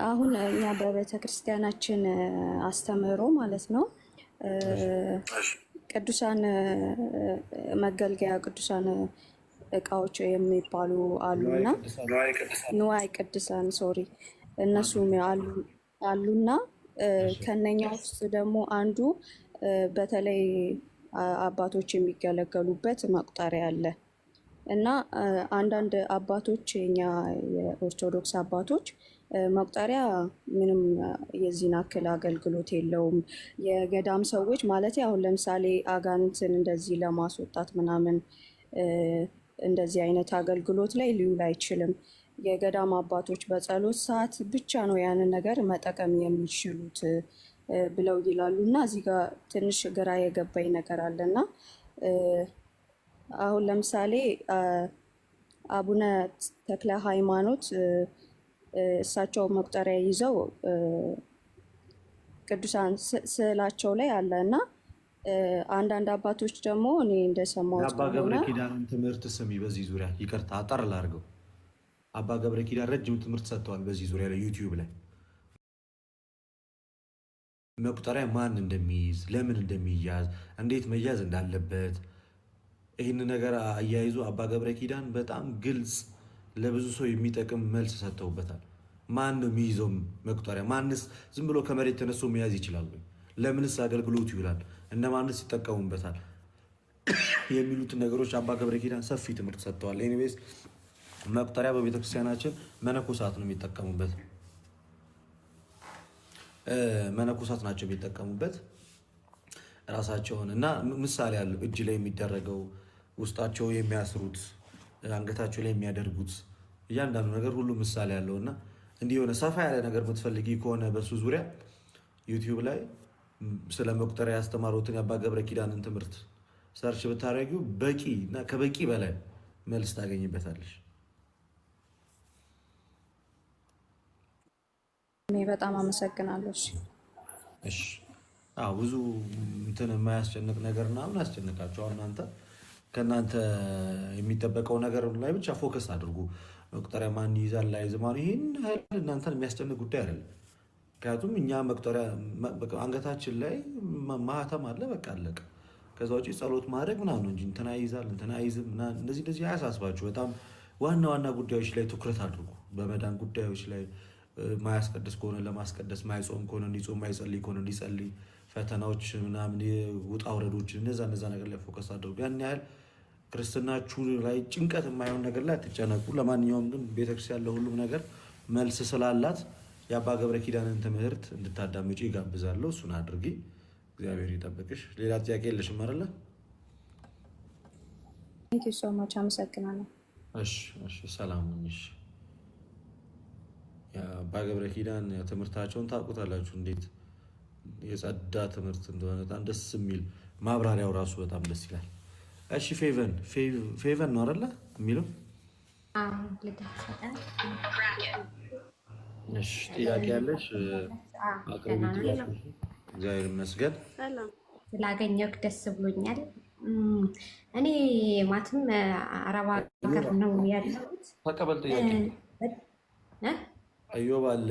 አሁን እኛ በቤተ ክርስቲያናችን አስተምህሮ ማለት ነው ቅዱሳን መገልገያ ቅዱሳን እቃዎች የሚባሉ አሉና ንዋየ ቅድሳን ሶሪ እነሱም አሉና ከነኛ ውስጥ ደግሞ አንዱ በተለይ አባቶች የሚገለገሉበት መቁጠሪያ አለ እና አንዳንድ አባቶች የኛ የኦርቶዶክስ አባቶች መቁጠሪያ ምንም የዚህን አክል አገልግሎት የለውም። የገዳም ሰዎች ማለት አሁን ለምሳሌ አጋንንትን እንደዚህ ለማስወጣት ምናምን እንደዚህ አይነት አገልግሎት ላይ ሊውል አይችልም። የገዳም አባቶች በጸሎት ሰዓት ብቻ ነው ያንን ነገር መጠቀም የሚችሉት ብለው ይላሉ እና እዚህ ጋር ትንሽ ግራ የገባኝ ነገር አለና አሁን ለምሳሌ አቡነ ተክለ ሃይማኖት እሳቸው መቁጠሪያ ይዘው ቅዱሳን ስዕላቸው ላይ አለ እና አንዳንድ አባቶች ደግሞ እኔ እንደሰማሁት አባ ገብረ ኪዳንን ትምህርት ስሚ። በዚህ ዙሪያ ይቅርታ አጠር ላድርገው። አባ ገብረ ኪዳን ረጅም ትምህርት ሰጥተዋል በዚህ ዙሪያ ላይ ዩቲዩብ ላይ መቁጠሪያ ማን እንደሚይዝ፣ ለምን እንደሚያዝ፣ እንዴት መያዝ እንዳለበት ይህን ነገር አያይዞ አባ ገብረ ኪዳን በጣም ግልጽ ለብዙ ሰው የሚጠቅም መልስ ሰጥተውበታል። ማን ነው የሚይዘው መቁጠሪያ? ማንስ ዝም ብሎ ከመሬት ተነስቶ መያዝ ይችላል? ለምንስ አገልግሎት ይውላል? እነማንስ ይጠቀሙበታል? የሚሉትን ነገሮች አባ ገብረ ኪዳን ሰፊ ትምህርት ሰጥተዋል። ኤኒዌይስ መቁጠሪያ በቤተክርስቲያናችን መነኮሳት ነው የሚጠቀሙበት። መነኮሳት ናቸው የሚጠቀሙበት ራሳቸውን እና ምሳሌ ያለው እጅ ላይ የሚደረገው ውስጣቸው የሚያስሩት አንገታቸው ላይ የሚያደርጉት እያንዳንዱ ነገር ሁሉ ምሳሌ ያለው እና እንዲህ የሆነ ሰፋ ያለ ነገር የምትፈልጊ ከሆነ በሱ ዙሪያ ዩቲዩብ ላይ ስለ መቁጠሪያ ያስተማሩትን የአባ ገብረ ኪዳንን ትምህርት ሰርች ብታደርጊው በቂ እና ከበቂ በላይ መልስ ታገኝበታለሽ። እኔ በጣም አመሰግናለሁ። እሺ፣ ብዙ እንትን የማያስጨንቅ ነገር ምናምን ያስጨንቃቸው እናንተ ከእናንተ የሚጠበቀው ነገር ላይ ብቻ ፎከስ አድርጉ። መቁጠሪያ ማን ይይዛል ላይዝም ይህን ያህል እናንተን የሚያስጨንቅ ጉዳይ አይደለም። ምክንያቱም እኛ መቁጠሪያ አንገታችን ላይ ማህተም አለ፣ በቃ አለቀ። ከዛ ውጭ ጸሎት ማድረግ ምናምን ነው እንጂ እንትና ይይዛል እንትና አይዝም እንደዚህ አያሳስባችሁ። በጣም ዋና ዋና ጉዳዮች ላይ ትኩረት አድርጉ። በመዳን ጉዳዮች ላይ ማያስቀድስ ከሆነ ለማስቀደስ፣ ማይጾም ከሆነ እንዲጾም፣ ማይጸልይ ከሆነ እንዲጸልይ፣ ፈተናዎች ምናምን ውጣ ውረዶች እነዛ ነገር ላይ ፎከስ አድርጉ። ያን ያህል ክርስትናችሁ ላይ ጭንቀት የማይሆን ነገር ላይ አትጨነቁ። ለማንኛውም ግን ቤተክርስቲያን ለሁሉም ነገር መልስ ስላላት የአባ ገብረ ኪዳንን ትምህርት እንድታዳምጪ ይጋብዛለሁ። እሱን አድርጊ። እግዚአብሔር ይጠብቅሽ። ሌላ ጥያቄ የለሽም አይደለ? ቴንክ ዩ ሶ ማች አመሰግናለሁ። እሺ ሰላም ነሽ? የአባ ገብረ ኪዳን ትምህርታቸውን ታውቁታላችሁ፣ እንዴት የጸዳ ትምህርት እንደሆነ በጣም ደስ የሚል ማብራሪያው ራሱ በጣም ደስ ይላል። እሺ ፌቨን ነው አይደለ የሚለው? እሺ ጥያቄ ያለሽ አቅርቢ። እግዚአብሔር ይመስገን ስላገኘሁ ደስ ብሎኛል። እኔ ማለትም አረብ ሀገር ነው ያለሁት። ተቀበል ጥያቄ እዮብ አለ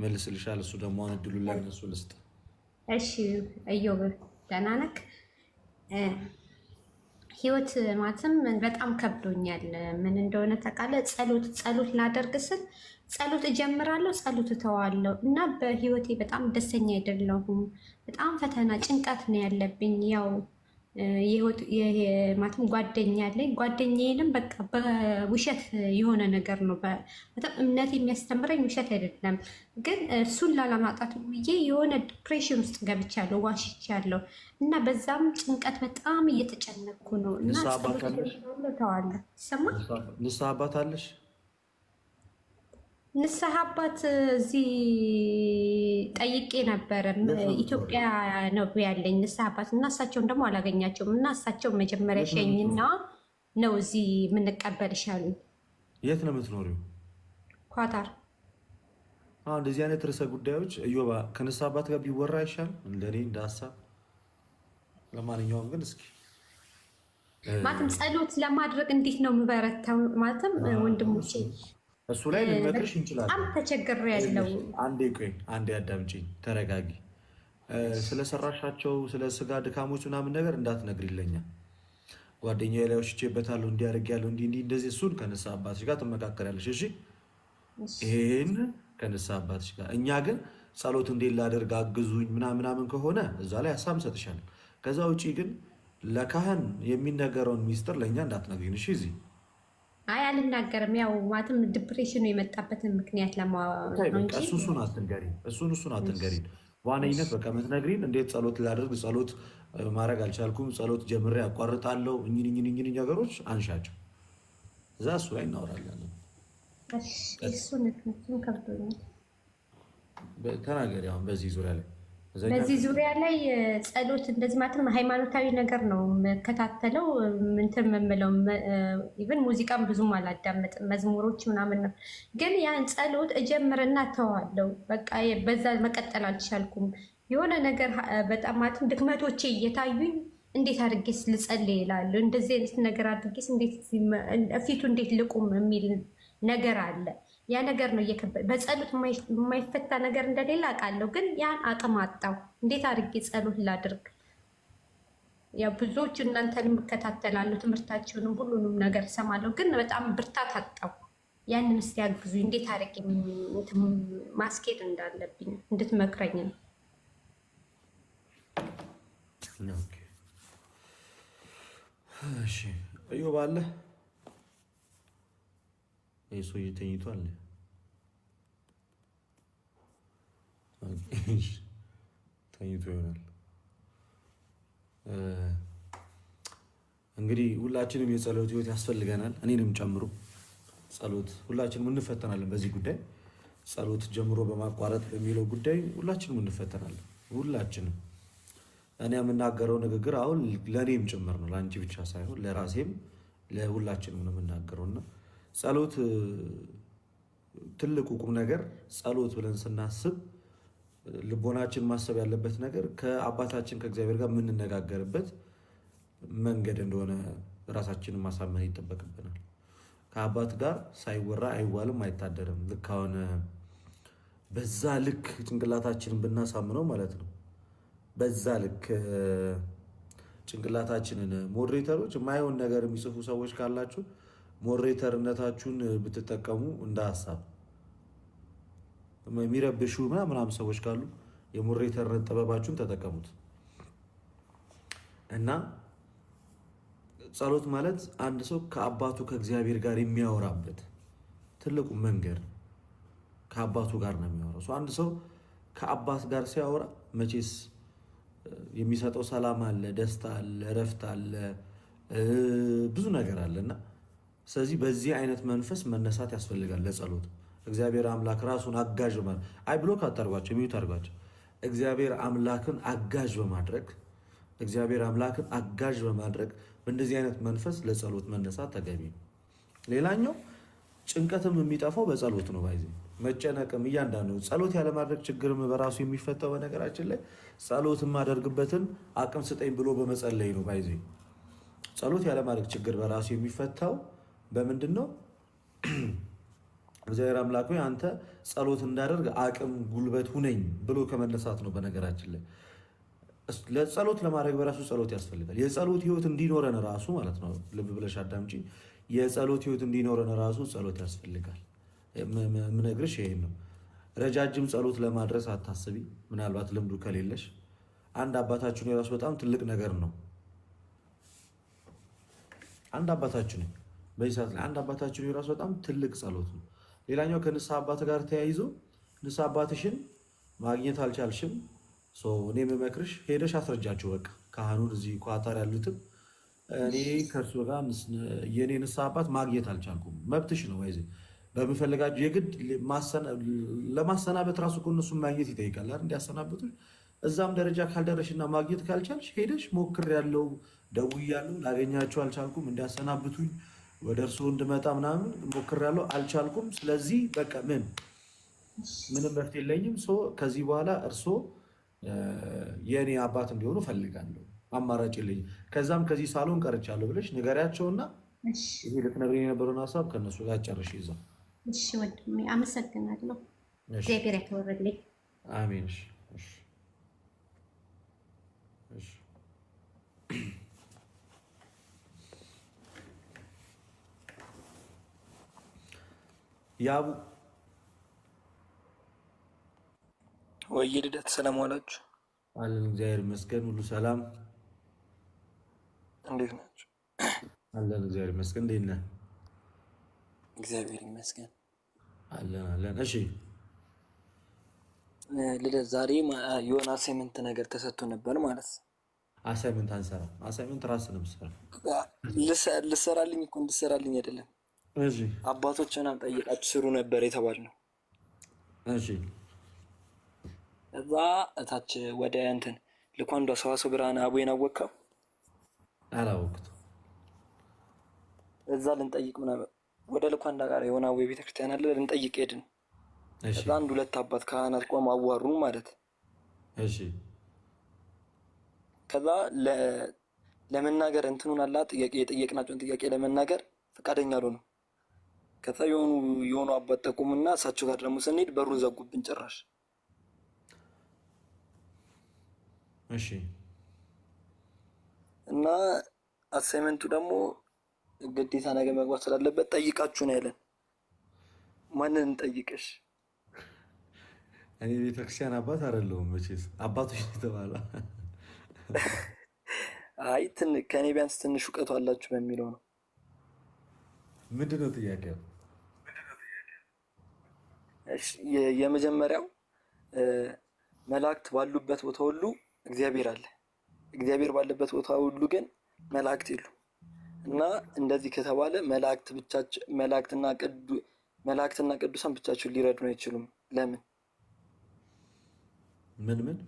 መልስልሻል። እሱ ደግሞ አሁን እድሉን ለእነሱ ልስጥ። እሺ እዮብ ደህና ነህ? ህይወት ማለትም በጣም ከብዶኛል። ምን እንደሆነ ታውቃለህ? ጸሎት ላደርግ ስል ጸሎት እጀምራለሁ፣ ጸሎት እተዋለሁ እና በህይወቴ በጣም ደስተኛ አይደለሁም። በጣም ፈተና፣ ጭንቀት ነው ያለብኝ። ያው ማለትም ጓደኛ አለኝ። ጓደኛዬንም በቃ በውሸት የሆነ ነገር ነው። በጣም እምነት የሚያስተምረኝ ውሸት አይደለም፣ ግን እሱን ላለማጣት ብዬ የሆነ ዲፕሬሽን ውስጥ ገብቻለሁ፣ ዋሽቻለሁ እና በዛም ጭንቀት በጣም እየተጨነቅኩ ነው እና ተዋለሁ። ይሰማ ንስሐ አባት አለሽ? ንስሐ አባት እዚህ ጠይቄ ነበረ። ኢትዮጵያ ነው ያለኝ ንስሐ አባት እና እሳቸውን ደግሞ አላገኛቸውም እና እሳቸው መጀመሪያ ሸኝና ነው እዚህ የምንቀበልሽ አሉኝ። የት ነው የምትኖሪው? ኳታር። እንደዚህ አይነት ርዕሰ ጉዳዮች እዮባ ከንስሐ አባት ጋር ቢወራ ይሻል እንደኔ እንደ ሀሳብ። ለማንኛውም ግን እስኪ ማለትም ጸሎት ለማድረግ እንዴት ነው የምበረታው? ማለትም ወንድሞቼ እሱ ላይ ልንመክርሽ እንችላለን። በጣም ተቸግሬያለሁ። አንዴ አዳምጪኝ፣ ተረጋጊ። ስለሰራሻቸው ስለ ስጋ ድካሞች ምናምን ነገር እንዳትነግሪ ይለኛል። ጓደኛዬ ላይ ወሽቼበታለሁ፣ እንዲያደርጊያለሁ፣ እንደዚህ። እሱን ከንስሐ አባትሽ ጋር ትመካከሪያለሽ። እሺ ይሄን ከንስሐ አባትሽ ጋር። እኛ ግን ጸሎት እንዴት ላደርግ አግዙኝ ምናምን ከሆነ እዛ ላይ ሀሳብ እንሰጥሻለን። ከዛ ውጭ ግን ለካህን የሚነገረውን ሚስጥር ለእኛ እንዳትነግሪን እሺ። እዚህ አይ አልናገርም። ያው ማለትም ዲፕሬሽኑ የመጣበትን ምክንያት ለማወቅ ነው እንጂ እሱን አትንገሪን። በዋነኝነት በቃ የምትነግሪን እንዴት ጸሎት ላደርግ፣ ጸሎት ማድረግ አልቻልኩም፣ ጸሎት ጀምሬ ያቋርጣለሁ፣ እኝን ነገሮች አንሻቸው። እዛ እሱ ላይ እናወራለን። እሱን ከብዶኛል። ተናገሪ አሁን በዚህ ዙሪያ ላይ በዚህ ዙሪያ ላይ ጸሎት እንደዚህ ማለትም ሃይማኖታዊ ነገር ነው የምከታተለው። እንትን የምለው ኢቭን ሙዚቃም ብዙም አላዳምጥም፣ መዝሙሮች ምናምን ነው። ግን ያን ጸሎት እጀምርና ተዋለው። በቃ በዛ መቀጠል አልቻልኩም። የሆነ ነገር በጣም ማለትም ድክመቶቼ እየታዩኝ እንዴት አድርጌስ ልጸልይ እላለሁ። እንደዚህ አይነት ነገር አድርጌስ ፊቱ እንዴት ልቁም የሚል ነገር አለ። ያ ነገር ነው በጸሎት የማይፈታ ነገር እንደሌላ አውቃለሁ፣ ግን ያን አቅም አጣው። እንዴት አድርጌ ጸሎት ላድርግ? ያው ብዙዎች እናንተንም እከታተላለሁ፣ ትምህርታችሁንም ሁሉንም ነገር እሰማለሁ፣ ግን በጣም ብርታት አጣው። ያንን እስቲ ያግዙኝ፣ እንዴት አድርጌ ማስኬድ እንዳለብኝ እንድትመክረኝ ነው። እሺ እዮብ አለ? ይህ ሰውዬ ተኝቷል። ተኝቶ ይሆናል። እንግዲህ ሁላችንም የጸሎት ህይወት ያስፈልገናል፣ እኔንም ጨምሮ። ጸሎት ሁላችንም እንፈተናለን። በዚህ ጉዳይ ጸሎት ጀምሮ በማቋረጥ በሚለው ጉዳይ ሁላችንም እንፈተናለን። ሁላችንም እኔ የምናገረው ንግግር አሁን ለእኔም ጭምር ነው፣ ለአንቺ ብቻ ሳይሆን ለራሴም ለሁላችንም ነው የምናገረው። እና ጸሎት ትልቁ ቁም ነገር ጸሎት ብለን ስናስብ ልቦናችን ማሰብ ያለበት ነገር ከአባታችን ከእግዚአብሔር ጋር የምንነጋገርበት መንገድ እንደሆነ ራሳችንን ማሳመን ይጠበቅብናል። ከአባት ጋር ሳይወራ አይዋልም አይታደርም። ልክ አሁን በዛ ልክ ጭንቅላታችንን ብናሳምነው ማለት ነው። በዛ ልክ ጭንቅላታችንን ሞዴሬተሮች፣ የማይሆን ነገር የሚጽፉ ሰዎች ካላችሁ ሞዴሬተርነታችሁን ብትጠቀሙ እንደ ሀሳብ የሚረብሹ ምናምን ሰዎች ካሉ የሞዴሬተርነት ጥበባችሁን ተጠቀሙት እና ጸሎት ማለት አንድ ሰው ከአባቱ ከእግዚአብሔር ጋር የሚያወራበት ትልቁ መንገድ ከአባቱ ጋር ነው የሚያወራው። አንድ ሰው ከአባት ጋር ሲያወራ መቼስ የሚሰጠው ሰላም አለ፣ ደስታ አለ፣ እረፍት አለ፣ ብዙ ነገር አለና ስለዚህ በዚህ አይነት መንፈስ መነሳት ያስፈልጋል ለጸሎት። እግዚአብሔር አምላክ ራሱን አጋዥ ማለት ብሎክ አታርጓቸው፣ ሚዩት አርጓቸው። እግዚአብሔር አምላክን አጋዥ በማድረግ በእንደዚህ አይነት መንፈስ ለጸሎት መነሳት ተገቢ ነው። ሌላኛው ጭንቀትም የሚጠፋው በጸሎት ነው። ባይዜ መጨነቅም እያንዳንዱ ጸሎት ያለማድረግ ችግርም በራሱ የሚፈታው በነገራችን ላይ ጸሎት የማደርግበትን አቅም ስጠኝ ብሎ በመጸለይ ነው። ባይዜ ጸሎት ያለማድረግ ችግር በራሱ የሚፈታው በምንድን ነው? እግዚአብሔር አምላክ ሆይ አንተ ጸሎት እንዳደርግ አቅም ጉልበት ሁነኝ ብሎ ከመነሳት ነው። በነገራችን ላይ ለጸሎት ለማድረግ በራሱ ጸሎት ያስፈልጋል። የጸሎት ህይወት እንዲኖረን ራሱ ማለት ነው። ልብ ብለሽ አዳምጪ። የጸሎት ህይወት እንዲኖረን ራሱ ጸሎት ያስፈልጋል። ምነግርሽ ይሄን ነው። ረጃጅም ጸሎት ለማድረስ አታስቢ፣ ምናልባት ልምዱ ከሌለሽ። አንድ አባታችን የራሱ በጣም ትልቅ ነገር ነው። አንድ አባታችን በዚህ ሰዓት ላይ አንድ አባታችን የራሱ በጣም ትልቅ ጸሎት ነው። ሌላኛው ከንስሐ አባት ጋር ተያይዞ ንስሐ አባትሽን ማግኘት አልቻልሽም፣ እኔ የምመክርሽ ሄደሽ አስረጃቸው። በቃ ካህኑን እዚህ ኳታር ያሉትም እኔ ከእርሱ ጋር የእኔ ንስሐ አባት ማግኘት አልቻልኩም፣ መብትሽ ነው። ይዜ በምፈልጋቸው የግድ ለማሰናበት ራሱ እነሱን ማግኘት ይጠይቃል እንዲያሰናብቱሽ። እዛም ደረጃ ካልደረሽና ማግኘት ካልቻልሽ ሄደሽ ሞክሬያለሁ፣ ደውያለሁ፣ ላገኛቸው አልቻልኩም፣ እንዲያሰናብቱኝ ወደ እርስዎ እንድመጣ ምናምን ሞክሬያለሁ፣ አልቻልኩም። ስለዚህ በቃ ምንም መፍትሄ የለኝም። ከዚህ በኋላ እርስዎ የእኔ አባት እንዲሆኑ ፈልጋለሁ፣ አማራጭ የለኝም። ከዛም ከዚህ ሳሎን ቀርቻለሁ ብለሽ ንገሪያቸውና ይሄ ልትነግሪኝ የነበረውን ሀሳብ ከእነሱ ጋር ጨርሽ ይዘው። እሺ ወንድሜ አመሰግናለሁ። እግዚአብሔር ያክብርልኝ። አሜን። ያቡ ወይ ልደት ሰላም ዋላችሁ? አለን እግዚአብሔር ይመስገን፣ ሁሉ ሰላም። እንዴት ናችሁ? አለን እግዚአብሔር ይመስገን። እንዴት ነህ? እግዚአብሔር ይመስገን አለን። እሺ ልደት ዛሬ የሆነ አሳይመንት ነገር ተሰጥቶ ነበር ማለት ነው። አሳይመንት አንሰራም። አሳይመንት ራስህ ነው የምትሰራው። ልሰራልኝ እኮ እንድሰራልኝ አይደለም። እሺ አባቶችን ጠይቃችሁ ስሩ ነበር የተባልነው። እሺ እዛ እታች ወደ እንትን ልኳንዷ ሰዋስው ብርሃነ አቡዬን አወቅከው? አላወቅሁትም። እዛ ልንጠይቅ ምናምን ወደ ልኳንዳ ጋር የሆነ አቡዬ ቤተክርስቲያን አለ፣ ልንጠይቅ ሄድን። እዛ አንድ ሁለት አባት ካህናት ቆም አዋሩ ማለት። እሺ ከዛ ለመናገር እንትኑን አላ የጠየቅናቸውን ጥያቄ ለመናገር ፈቃደኛ አልሆኑም። ከዛ የሆኑ አባት ጠቁሙና እሳቸው ጋር ደግሞ ስንሄድ በሩን ዘጉብን ጭራሽ። እሺ እና አሳይመንቱ ደግሞ ግዴታ ነገ መግባት ስላለበት ጠይቃችሁ ነው ያለን። ማንን እንጠይቅሽ? እኔ ቤተክርስቲያን አባት አይደለሁም መቼስ አባቶች የተባለ አይ ከኔ ቢያንስ ትንሽ እውቀቱ አላችሁ በሚለው ነው። ምንድን ነው ጥያቄው? እሺ የመጀመሪያው መላእክት ባሉበት ቦታ ሁሉ እግዚአብሔር አለ። እግዚአብሔር ባለበት ቦታ ሁሉ ግን መላእክት የሉ እና እንደዚህ ከተባለ መላእክትና ቅዱሳን ብቻቸውን ሊረዱን አይችሉም። ለምን? ምን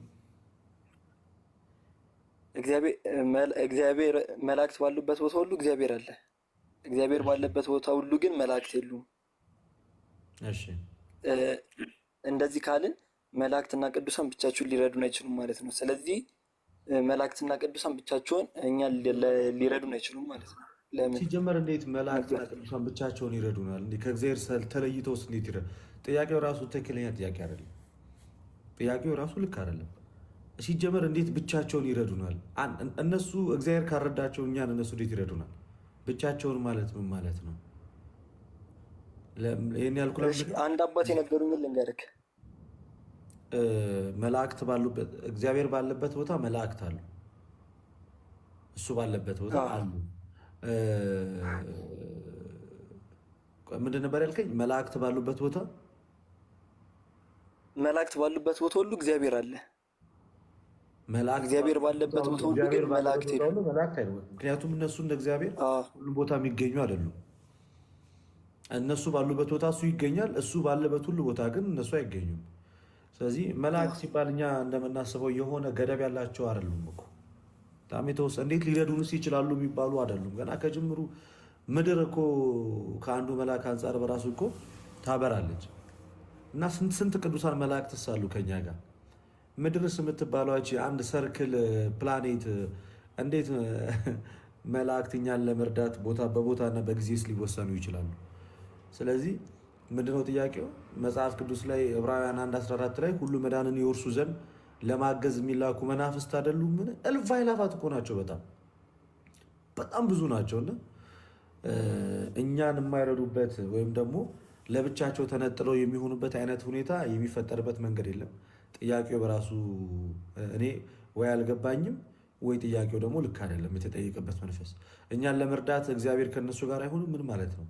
እግዚአብሔር መላእክት ባሉበት ቦታ ሁሉ እግዚአብሔር አለ። እግዚአብሔር ባለበት ቦታ ሁሉ ግን መላእክት የሉም። እሺ እንደዚህ ካልን መላእክትና ቅዱሳን ብቻቸውን ሊረዱን አይችሉም ማለት ነው። ስለዚህ መላእክትና ቅዱሳን ብቻቸውን እኛ ሊረዱን አይችሉም ማለት ነው። ለምን? ሲጀመር እንዴት መላእክትና ቅዱሳን ብቻቸውን ይረዱናል? እንዴ ከእግዚአብሔር ተለይተውስ እንዴት ይረዱ? ጥያቄው ራሱ ትክክለኛ ጥያቄ አይደለም። ጥያቄው ራሱ ልክ አይደለም። ሲጀመር እንዴት ብቻቸውን ይረዱናል? እነሱ እግዚአብሔር ካረዳቸው እኛን እነሱ እንዴት ይረዱናል? ብቻቸውን ማለት ምን ማለት ነው? ይሄን ያልኩ አንድ አባት የነገሩኝን ልንገርህ። መላእክት ባሉበት እግዚአብሔር ባለበት ቦታ መላእክት አሉ። እሱ ባለበት ቦታ አሉ። ምንድን ነበር ያልከኝ? መላእክት ባሉበት ቦታ መላእክት ባሉበት ቦታ ሁሉ እግዚአብሔር አለ። እግዚአብሔር ባለበት ቦታ ሁሉ ግን መላእክት የሉም። ምክንያቱም እነሱ እንደ እግዚአብሔር ሁሉም ቦታ የሚገኙ አይደሉም። እነሱ ባሉበት ቦታ እሱ ይገኛል። እሱ ባለበት ሁሉ ቦታ ግን እነሱ አይገኙም። ስለዚህ መላእክት ሲባል እኛ እንደምናስበው የሆነ ገደብ ያላቸው አይደሉም እኮ በጣም የተወሰነ እንዴት ሊረዱንስ ይችላሉ የሚባሉ አይደሉም። ገና ከጅምሩ ምድር እኮ ከአንዱ መልአክ አንጻር በራሱ እኮ ታበራለች እና ስንት ቅዱሳን መላእክትስ አሉ ከኛ ጋር። ምድርስ የምትባሏች አንድ ሰርክል ፕላኔት እንዴት መላእክት እኛን ለመርዳት በቦታና በጊዜስ ሊወሰኑ ይችላሉ? ስለዚህ ምንድነው ጥያቄው? መጽሐፍ ቅዱስ ላይ ዕብራውያን 1:14 ላይ ሁሉ መዳንን ይወርሱ ዘንድ ለማገዝ የሚላኩ መናፍስት አይደሉም? ምን እልፍ አእላፋት እኮ ናቸው። በጣም ብዙ ናቸው እና እኛን የማይረዱበት ወይም ደግሞ ለብቻቸው ተነጥለው የሚሆኑበት አይነት ሁኔታ የሚፈጠርበት መንገድ የለም። ጥያቄው በራሱ እኔ ወይ አልገባኝም ወይ ጥያቄው ደግሞ ልክ አይደለም። የተጠየቀበት መንፈስ እኛን ለመርዳት እግዚአብሔር ከነሱ ጋር አይሆንም ምን ማለት ነው?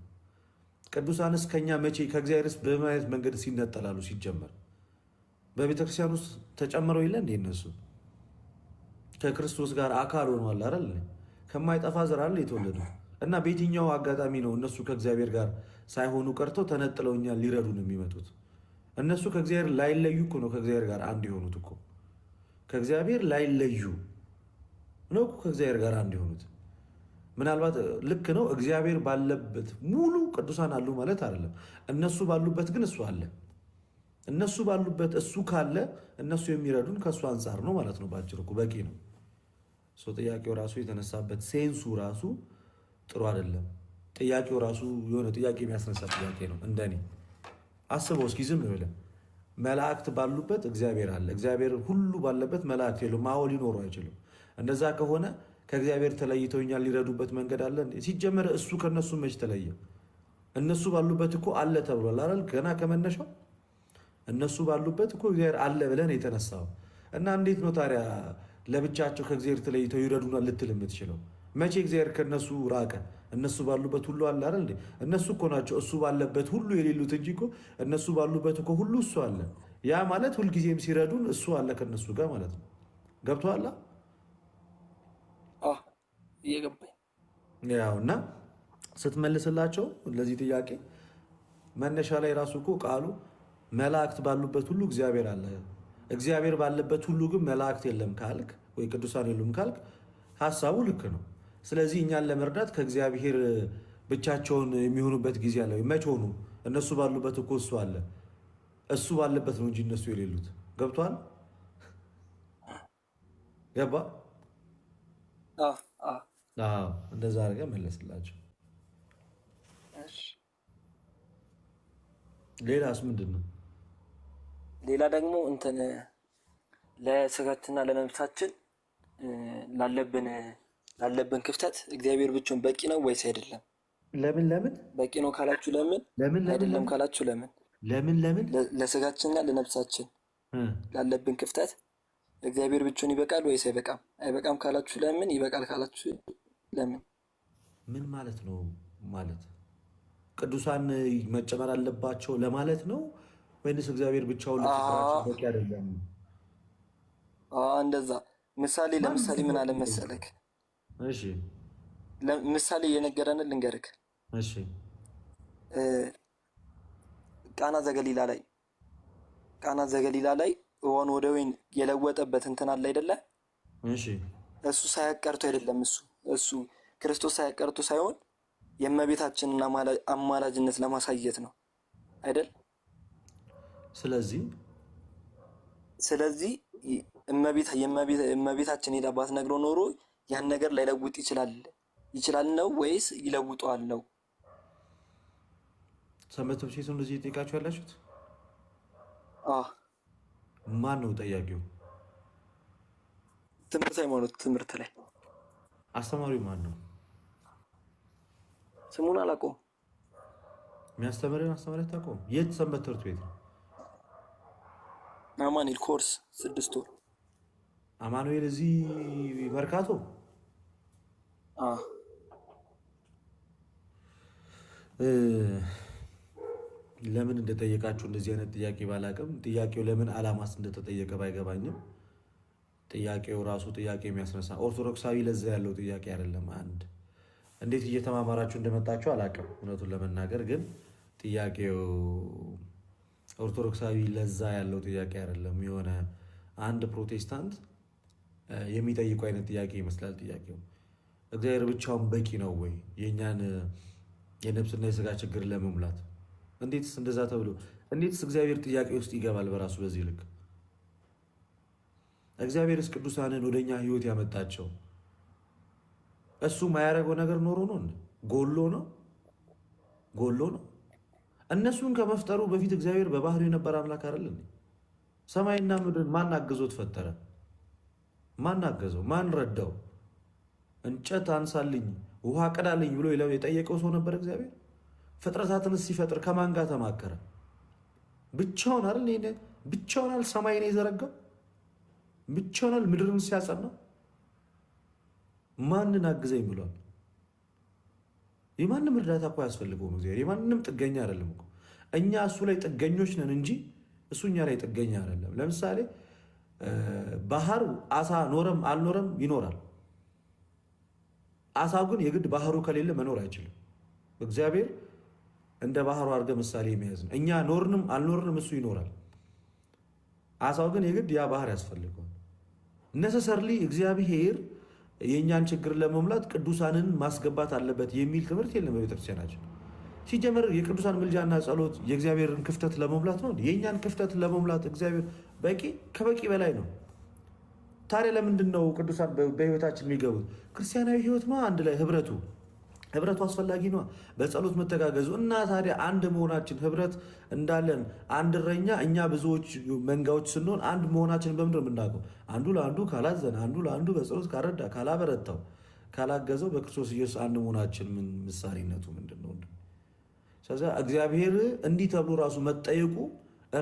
ቅዱሳንስ ከኛ መቼ ከእግዚአብሔርስ በምን አይነት መንገድ ሲነጠላሉ? ሲጀመር በቤተክርስቲያን ውስጥ ተጨምረው የለ እንዴ? እነሱ ከክርስቶስ ጋር አካል ሆነዋል አይደል? ከማይጠፋ ዘር አይደል የተወለዱ እና በየትኛው አጋጣሚ ነው እነሱ ከእግዚአብሔር ጋር ሳይሆኑ ቀርተው ተነጥለው እኛን ሊረዱን የሚመጡት? እነሱ ከእግዚአብሔር ላይለዩ እኮ ነው ከእግዚአብሔር ጋር አንድ የሆኑት እኮ። ከእግዚአብሔር ላይለዩ ነው ከእግዚአብሔር ጋር አንድ የሆኑት። ምናልባት ልክ ነው እግዚአብሔር ባለበት ሙሉ ቅዱሳን አሉ ማለት አይደለም። እነሱ ባሉበት ግን እሱ አለ። እነሱ ባሉበት እሱ ካለ እነሱ የሚረዱን ከእሱ አንጻር ነው ማለት ነው። ባጭሩ እኮ በቂ ነው። ጥያቄው ራሱ የተነሳበት ሴንሱ ራሱ ጥሩ አይደለም። ጥያቄው ራሱ የሆነ ጥያቄ የሚያስነሳ ጥያቄ ነው። እንደኔ አስበው እስኪ ዝም ብለህ መላእክት ባሉበት እግዚአብሔር አለ። እግዚአብሔር ሁሉ ባለበት መላእክት የሉም። አዎ ሊኖሩ አይችልም። እንደዛ ከሆነ ከእግዚአብሔር ተለይተው እኛን ሊረዱበት መንገድ አለ? ሲጀመር እሱ ከነሱ መች ተለየ? እነሱ ባሉበት እኮ አለ ተብሏል አይደል? ገና ከመነሻው እነሱ ባሉበት እኮ እግዚአብሔር አለ ብለን የተነሳው እና እንዴት ነው ታዲያ ለብቻቸው ከእግዚአብሔር ተለይተው ይረዱናል ልትል የምትችለው? መቼ እግዚአብሔር ከነሱ ራቀ? እነሱ ባሉበት ሁሉ አለ አይደል? እነሱ እኮ ናቸው እሱ ባለበት ሁሉ የሌሉት እንጂ እኮ እነሱ ባሉበት እኮ ሁሉ እሱ አለ። ያ ማለት ሁልጊዜም ሲረዱን እሱ አለ ከነሱ ጋር ማለት ነው። ገብቶሃል? እየገባኝ ያው እና ስትመልስላቸው ለዚህ ጥያቄ መነሻ ላይ ራሱ እኮ ቃሉ መላእክት ባሉበት ሁሉ እግዚአብሔር አለ፣ እግዚአብሔር ባለበት ሁሉ ግን መላእክት የለም ካልክ ወይ ቅዱሳን የሉም ካልክ ሀሳቡ ልክ ነው። ስለዚህ እኛን ለመርዳት ከእግዚአብሔር ብቻቸውን የሚሆኑበት ጊዜ አለ። መች ሆኑ? እነሱ ባሉበት እኮ እሱ አለ። እሱ ባለበት ነው እንጂ እነሱ የሌሉት። ገብቷል? ገባ? እንደዛ አድርገህ መለስላቸው። ሌላስ ምንድን ነው? ሌላ ደግሞ እንትን ለስጋትና ለነፍሳችን ላለብን ክፍተት እግዚአብሔር ብቻውን በቂ ነው ወይስ አይደለም? ለምን በቂ ነው ካላችሁ ለምን አይደለም ካላችሁ ለምን ለስጋችንና ለነፍሳችን ላለብን ክፍተት እግዚአብሔር ብቻውን ይበቃል ወይስ አይበቃም? አይበቃም ካላችሁ ለምን? ይበቃል ካላችሁ ለምን? ምን ማለት ነው? ማለት ቅዱሳን መጨመር አለባቸው ለማለት ነው ወይንስ እግዚአብሔር ብቻውን ለስራቸው በቂ አይደለም? እንደዛ ለምሳሌ ምን አለ መሰለክ? እሺ ምሳሌ የነገረንን ልንገርክ። እሺ ቃና ዘገሊላ ላይ ውሃውን ወደ ወይን የለወጠበት እንትን አለ አይደለ? እሺ እሱ ሳያቀርቶ አይደለም። እሱ ክርስቶስ ሳያቀርቶ ሳይሆን የእመቤታችንን አማላጅነት ለማሳየት ነው አይደል? ስለዚህ እመቤታችን ሄዳ ባትነግረው ኖሮ ያን ነገር ላይለውጥ ይችላል ነው ወይስ ይለውጠዋል ነው? ሰንበት ትምህርት ቤት እንደዚህ የጠየቃችሁ ያላችሁት? ማን ነው ጠያቂው? ሃይማኖት ትምህርት ላይ አስተማሪው ማን ነው? ስሙን አላውቀውም። የሚያስተምርን አስተማሪ አታውቀውም? የት ሰንበት ትምህርት ቤት ነው? አማኑኤል ኮርስ 6 ወር አማኑኤል እዚህ መርካቶ ለምን እንደጠየቃችሁ እንደዚህ አይነት ጥያቄ ባላቅም ጥያቄው ለምን አላማስ እንደተጠየቀ ባይገባኝም ጥያቄው ራሱ ጥያቄ የሚያስነሳ ኦርቶዶክሳዊ ለዛ ያለው ጥያቄ አይደለም። አንድ እንዴት እየተማማራችሁ እንደመጣችሁ አላቅም። እውነቱን ለመናገር ግን ጥያቄው ኦርቶዶክሳዊ ለዛ ያለው ጥያቄ አይደለም። የሆነ አንድ ፕሮቴስታንት የሚጠይቁ አይነት ጥያቄ ይመስላል። ጥያቄው እግዚአብሔር ብቻውን በቂ ነው ወይ የእኛን የነፍስና የስጋ ችግር ለመሙላት? እንዴትስ እንደዛ ተብሎ እንዴትስ እግዚአብሔር ጥያቄ ውስጥ ይገባል በራሱ በዚህ ልክ? እግዚአብሔርስ ቅዱሳንን ወደኛ ህይወት ያመጣቸው እሱ ማያደርገው ነገር ኖሮ ነው? ጎሎ ነው? ጎሎ ነው? እነሱን ከመፍጠሩ በፊት እግዚአብሔር በባህሪው የነበረ አምላክ አይደል? ሰማይና ምድርን ማን አገዞት ፈጠረ? ማን አገዘው? ማን ረዳው? እንጨት አንሳልኝ ውሃ ቀዳልኝ ብሎ የጠየቀው ሰው ነበር እግዚአብሔር? ፍጥረታትን ሲፈጥር ከማን ጋር ተማከረ? ብቻውን አይደል? ብቻውን አይደል ሰማይን የዘረጋው? ብቻውን አይደል ምድርን ሲያጸና? ማንን አግዘኝ ብሏል? የማንም እርዳታ እኮ አያስፈልገውም እግዚአብሔር። የማንም ጥገኛ አይደለም እኮ። እኛ እሱ ላይ ጥገኞች ነን እንጂ እሱ እኛ ላይ ጥገኛ አይደለም። ለምሳሌ ባህር አሳ ኖረም አልኖረም ይኖራል። አሳው ግን የግድ ባህሩ ከሌለ መኖር አይችልም። እግዚአብሔር እንደ ባህሩ አድርገ ምሳሌ የሚያዝ ነው። እኛ ኖርንም አልኖርንም እሱ ይኖራል። አሳው ግን የግድ ያ ባህር ያስፈልገዋል። ነሰሰርሊ እግዚአብሔር የእኛን ችግር ለመሙላት ቅዱሳንን ማስገባት አለበት የሚል ትምህርት የለም በቤተክርስቲያናችን። ሲጀመር የቅዱሳን ምልጃና ጸሎት የእግዚአብሔርን ክፍተት ለመሙላት ነው። የእኛን ክፍተት ለመሙላት እግዚአብሔር በቂ ከበቂ በላይ ነው። ታዲያ ለምንድን ነው ቅዱሳን በህይወታችን የሚገቡት? ክርስቲያናዊ ህይወት ነው። አንድ ላይ ህብረቱ አስፈላጊ ነው። በጸሎት መተጋገዙ እና ታዲያ አንድ መሆናችን ህብረት እንዳለን አንድ እረኛ እኛ ብዙዎች መንጋዎች ስንሆን አንድ መሆናችን በምንድን ነው የምናውቀው? አንዱ ለአንዱ ካላዘነ፣ አንዱ ለአንዱ በጸሎት ካረዳ፣ ካላበረታው፣ ካላገዘው በክርስቶስ ኢየሱስ አንድ መሆናችን ምን ምሳሌነቱ ምንድን ነው? ስለዚህ እግዚአብሔር እንዲህ ተብሎ ራሱ መጠየቁ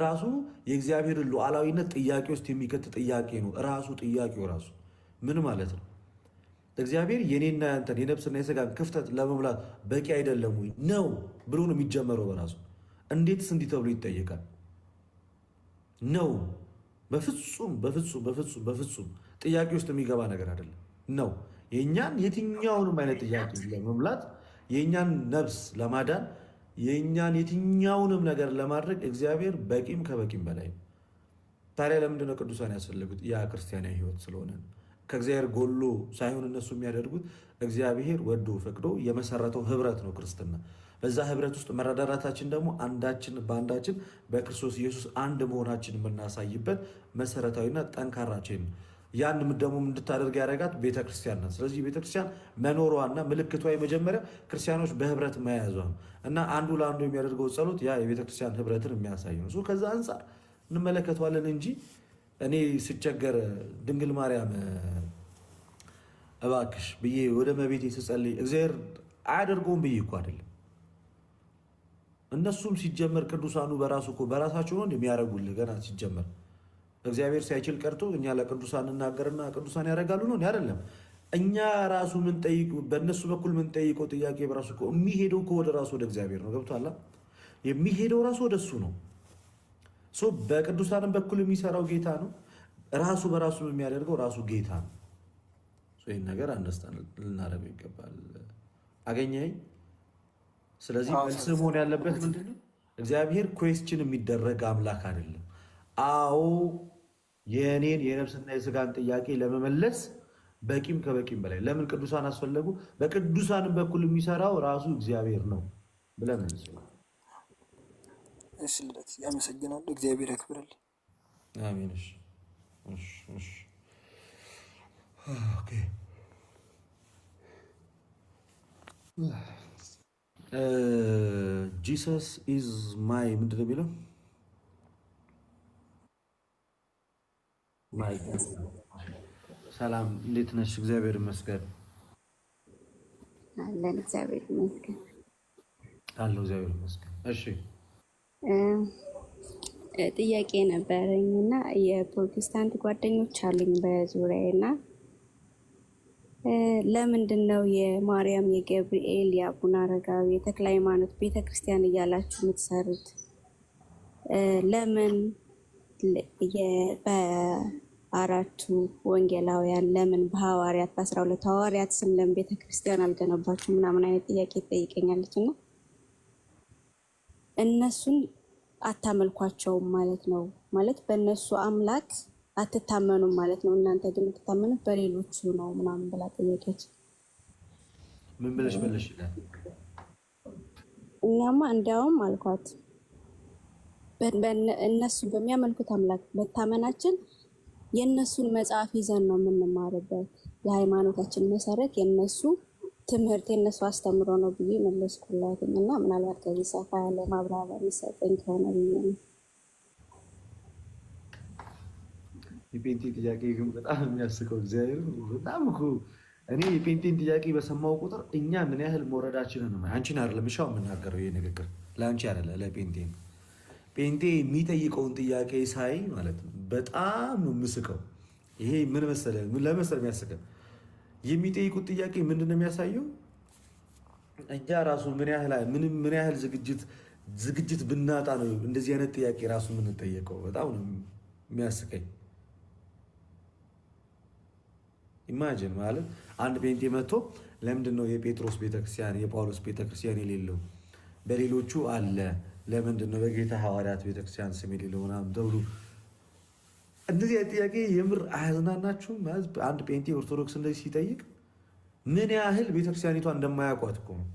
ራሱ የእግዚአብሔርን ሉዓላዊነት ጥያቄ ውስጥ የሚከት ጥያቄ ነው። ራሱ ጥያቄው ራሱ ምን ማለት ነው? እግዚአብሔር የኔና ያንተን የነፍስና የስጋን ክፍተት ለመሙላት በቂ አይደለም ወይ ነው ብሎ ነው የሚጀመረው በራሱ። እንዴትስ እንዲህ ተብሎ ይጠየቃል? ነው በፍጹም በፍጹም በፍጹም በፍጹም ጥያቄ ውስጥ የሚገባ ነገር አይደለም። ነው የእኛን የትኛውንም አይነት ጥያቄ ለመሙላት የእኛን ነፍስ ለማዳን የእኛን የትኛውንም ነገር ለማድረግ እግዚአብሔር በቂም ከበቂም በላይ ነው። ታዲያ ለምንድነው ቅዱሳን ያስፈልጉት? ያ ክርስቲያናዊ ህይወት ስለሆነ ከእግዚአብሔር ጎሎ ሳይሆን እነሱ የሚያደርጉት እግዚአብሔር ወዶ ፈቅዶ የመሰረተው ህብረት ነው ክርስትና። በዛ ህብረት ውስጥ መረዳዳታችን ደግሞ አንዳችን በአንዳችን በክርስቶስ ኢየሱስ አንድ መሆናችን የምናሳይበት መሰረታዊና ጠንካራ ቼን ነው። ያን ደግሞ እንድታደርግ ያደረጋት ቤተክርስቲያን ናት። ስለዚህ ቤተክርስቲያን መኖሯና ምልክቷ የመጀመሪያ ክርስቲያኖች በህብረት መያዟ ነው እና አንዱ ለአንዱ የሚያደርገው ጸሎት ያ የቤተክርስቲያን ህብረትን የሚያሳይ ነው። ከዛ አንጻር እንመለከተዋለን እንጂ እኔ ስቸገር ድንግል ማርያም እባክሽ ብዬ ወደ መቤቴ ስጸልይ እግዚአብሔር አያደርገውም ብዬ እኮ አይደለም። እነሱም ሲጀመር ቅዱሳኑ በራሱ እኮ በራሳቸው ነው እንደሚያደርጉልህ ገና ሲጀመር እግዚአብሔር ሳይችል ቀርቶ እኛ ለቅዱሳን እናገርና ቅዱሳን ያደርጋሉ ነው አይደለም። እኛ ራሱ ምን ጠይቅ በእነሱ በኩል ምን ጠይቀው ጥያቄ በራሱ እኮ የሚሄደው እኮ ወደ ራሱ ወደ እግዚአብሔር ነው። ገብቶሃል? የሚሄደው ራሱ ወደ እሱ ነው። በቅዱሳንም በኩል የሚሰራው ጌታ ነው። ራሱ በራሱ የሚያደርገው ራሱ ጌታ ነው። ይህን ነገር አንደርስታንድ ልናደርገው ይገባል። አገኘኸኝ? ስለዚህ መልስ መሆን ያለበት ምንድን ነው? እግዚአብሔር ኩዌስችን የሚደረግ አምላክ አይደለም። አዎ የእኔን የነፍስና የስጋን ጥያቄ ለመመለስ በቂም ከበቂም በላይ ለምን ቅዱሳን አስፈለጉ? በቅዱሳንም በኩል የሚሰራው ራሱ እግዚአብሔር ነው ብለን መልስ። እሺ ልደት ያመሰግናለሁ። እግዚአብሔር ያክብርልኝ። አሜን። እሺ ኦኬ። ጂሰስ ኢዝ ማይ ምንድን ነው የሚለው? ሰላም እንዴት ነሽ? እግዚአብሔር ይመስገን አለን። እግዚአብሔር ይመስገን አለው። እግዚአብሔር ይመስገን። እሺ ጥያቄ ነበረኝ እና የፕሮቴስታንት ጓደኞች አሉኝ በዙሪያዬ እና ለምንድን ነው የማርያም፣ የገብርኤል፣ የአቡነ አረጋዊ፣ የተክለ ሃይማኖት ቤተክርስቲያን እያላችሁ የምትሰሩት? ለምን በአራቱ ወንጌላውያን ለምን በሐዋርያት በ12 ሐዋርያት ስም ለምን ቤተክርስቲያን አልገነባችሁ ምናምን አይነት ጥያቄ ትጠይቀኛለች እና እነሱን አታመልኳቸውም ማለት ነው። ማለት በእነሱ አምላክ አትታመኑም ማለት ነው። እናንተ ግን የምትታመኑት በሌሎቹ ነው ምናምን ብላ ጠየቀች። ምን ብለሽ መለሽ ይላል? እኛማ እንዲያውም አልኳት እነሱ በሚያመልኩት አምላክ መታመናችን የእነሱን መጽሐፍ ይዘን ነው የምንማርበት። የሃይማኖታችን መሰረት የእነሱ ትምህርት የእነሱ አስተምሮ ነው ብዬ መለስኩላት እና ምናልባት ከዚህ ሰፋ ያለ ማብራሪያ የሚሰጠኝ ከሆነ ብዬ ነው። የጴንጤ ጥያቄ ግን በጣም የሚያስቀው እግዚአብሔር በጣም እኮ እኔ የጴንጤን ጥያቄ በሰማው ቁጥር እኛ ምን ያህል መውረዳችንን ነው። አንቺን አይደለም እሻው የምናገረው ይሄ ንግግር ለአንቺ አይደለ ለጴንጤ ነው። ጴንጤ የሚጠይቀውን ጥያቄ ሳይ ማለት ነው በጣም ነው የምስቀው። ይሄ ምን መሰለህ ለመሰል የሚያስቀው የሚጠይቁት ጥያቄ ምንድን ነው የሚያሳየው? እኛ ራሱ ምን ያህል ዝግጅት ብናጣ ነው እንደዚህ አይነት ጥያቄ ራሱ የምንጠየቀው። በጣም ነው የሚያስቀኝ። ኢማጂን ማለት አንድ ጴንጤ መጥቶ ለምንድን ነው የጴጥሮስ ቤተክርስቲያን የጳውሎስ ቤተክርስቲያን የሌለው በሌሎቹ አለ፣ ለምንድን ነው በጌታ ሐዋርያት ቤተክርስቲያን ስም የሌለው ምናምን ተብሎ እንደዚህ አይነት ጥያቄ የምር አያዝናናችሁም? አንድ ጴንጤ ኦርቶዶክስ እንደዚህ ሲጠይቅ ምን ያህል ቤተክርስቲያኒቷ እንደማያውቋት እኮ ነው።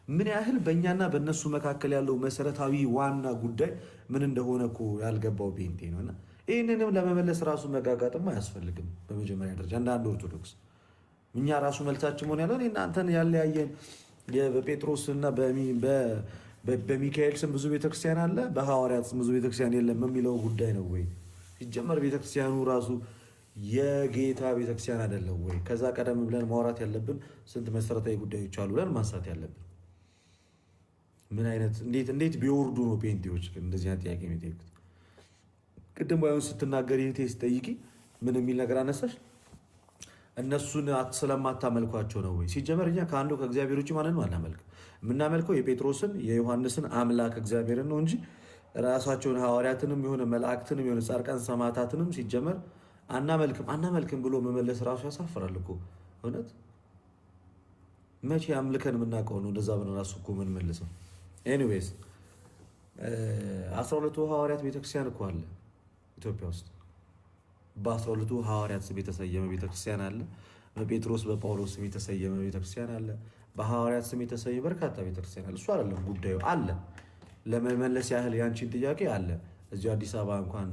ምን ያህል በእኛና በእነሱ መካከል ያለው መሰረታዊ ዋና ጉዳይ ምን እንደሆነ እኮ ያልገባው ጴንጤ ነው። እና ይህንንም ለመመለስ ራሱ መጋጋጥም አያስፈልግም። በመጀመሪያ ደረጃ እንደ አንድ ኦርቶዶክስ እኛ ራሱ መልሳችን መሆን ያለን እናንተን ያለያየን በጴጥሮስ እና በሚካኤል ስም ብዙ ቤተክርስቲያን አለ፣ በሐዋርያት ስም ብዙ ቤተክርስቲያን የለም የሚለው ጉዳይ ነው ወይ? ሲጀመር ቤተክርስቲያኑ ራሱ የጌታ ቤተክርስቲያን አይደለም ወይ? ከዛ ቀደም ብለን ማውራት ያለብን ስንት መሰረታዊ ጉዳዮች አሉ ብለን ማንሳት ያለብን። ምን አይነት እንዴት ቢወርዱ ነው ጴንጤዎች እንደዚህ አይነት ጥያቄ የሚጠይቁት? ቅድም ባይሆን ስትናገር ይህቴ ስጠይቂ ምን የሚል ነገር አነሳሽ? እነሱን ስለማታመልኳቸው ነው ወይ? ሲጀመር እኛ ከአንዱ ከእግዚአብሔር ውጭ ማንን አናመልክም። የምናመልከው የጴጥሮስን የዮሐንስን አምላክ እግዚአብሔርን ነው እንጂ ራሳቸውን ሐዋርያትንም የሆነ መላእክትንም የሆነ ጻድቃን ሰማዕታትንም ሲጀመር አናመልክም ብሎ መመለስ ራሱ ያሳፍራል እኮ እውነት። መቼ አምልከን የምናውቀው ነው እንደዛ ብለን ራሱ እኮ የምንመልሰው። ኤኒዌይስ 12ቱ ሐዋርያት ቤተክርስቲያን እኮ አለ ኢትዮጵያ ውስጥ። በ12ቱ ሐዋርያት ስም የተሰየመ ቤተክርስቲያን አለ። በጴጥሮስ በጳውሎስ ስም የተሰየመ ቤተክርስቲያን አለ። በሐዋርያት ስም የተሰየመ በርካታ ቤተክርስቲያን አለ። እሱ አይደለም ጉዳዩ አለ። ለመመለስ ያህል ያንቺን ጥያቄ አለ። እዚሁ አዲስ አበባ እንኳን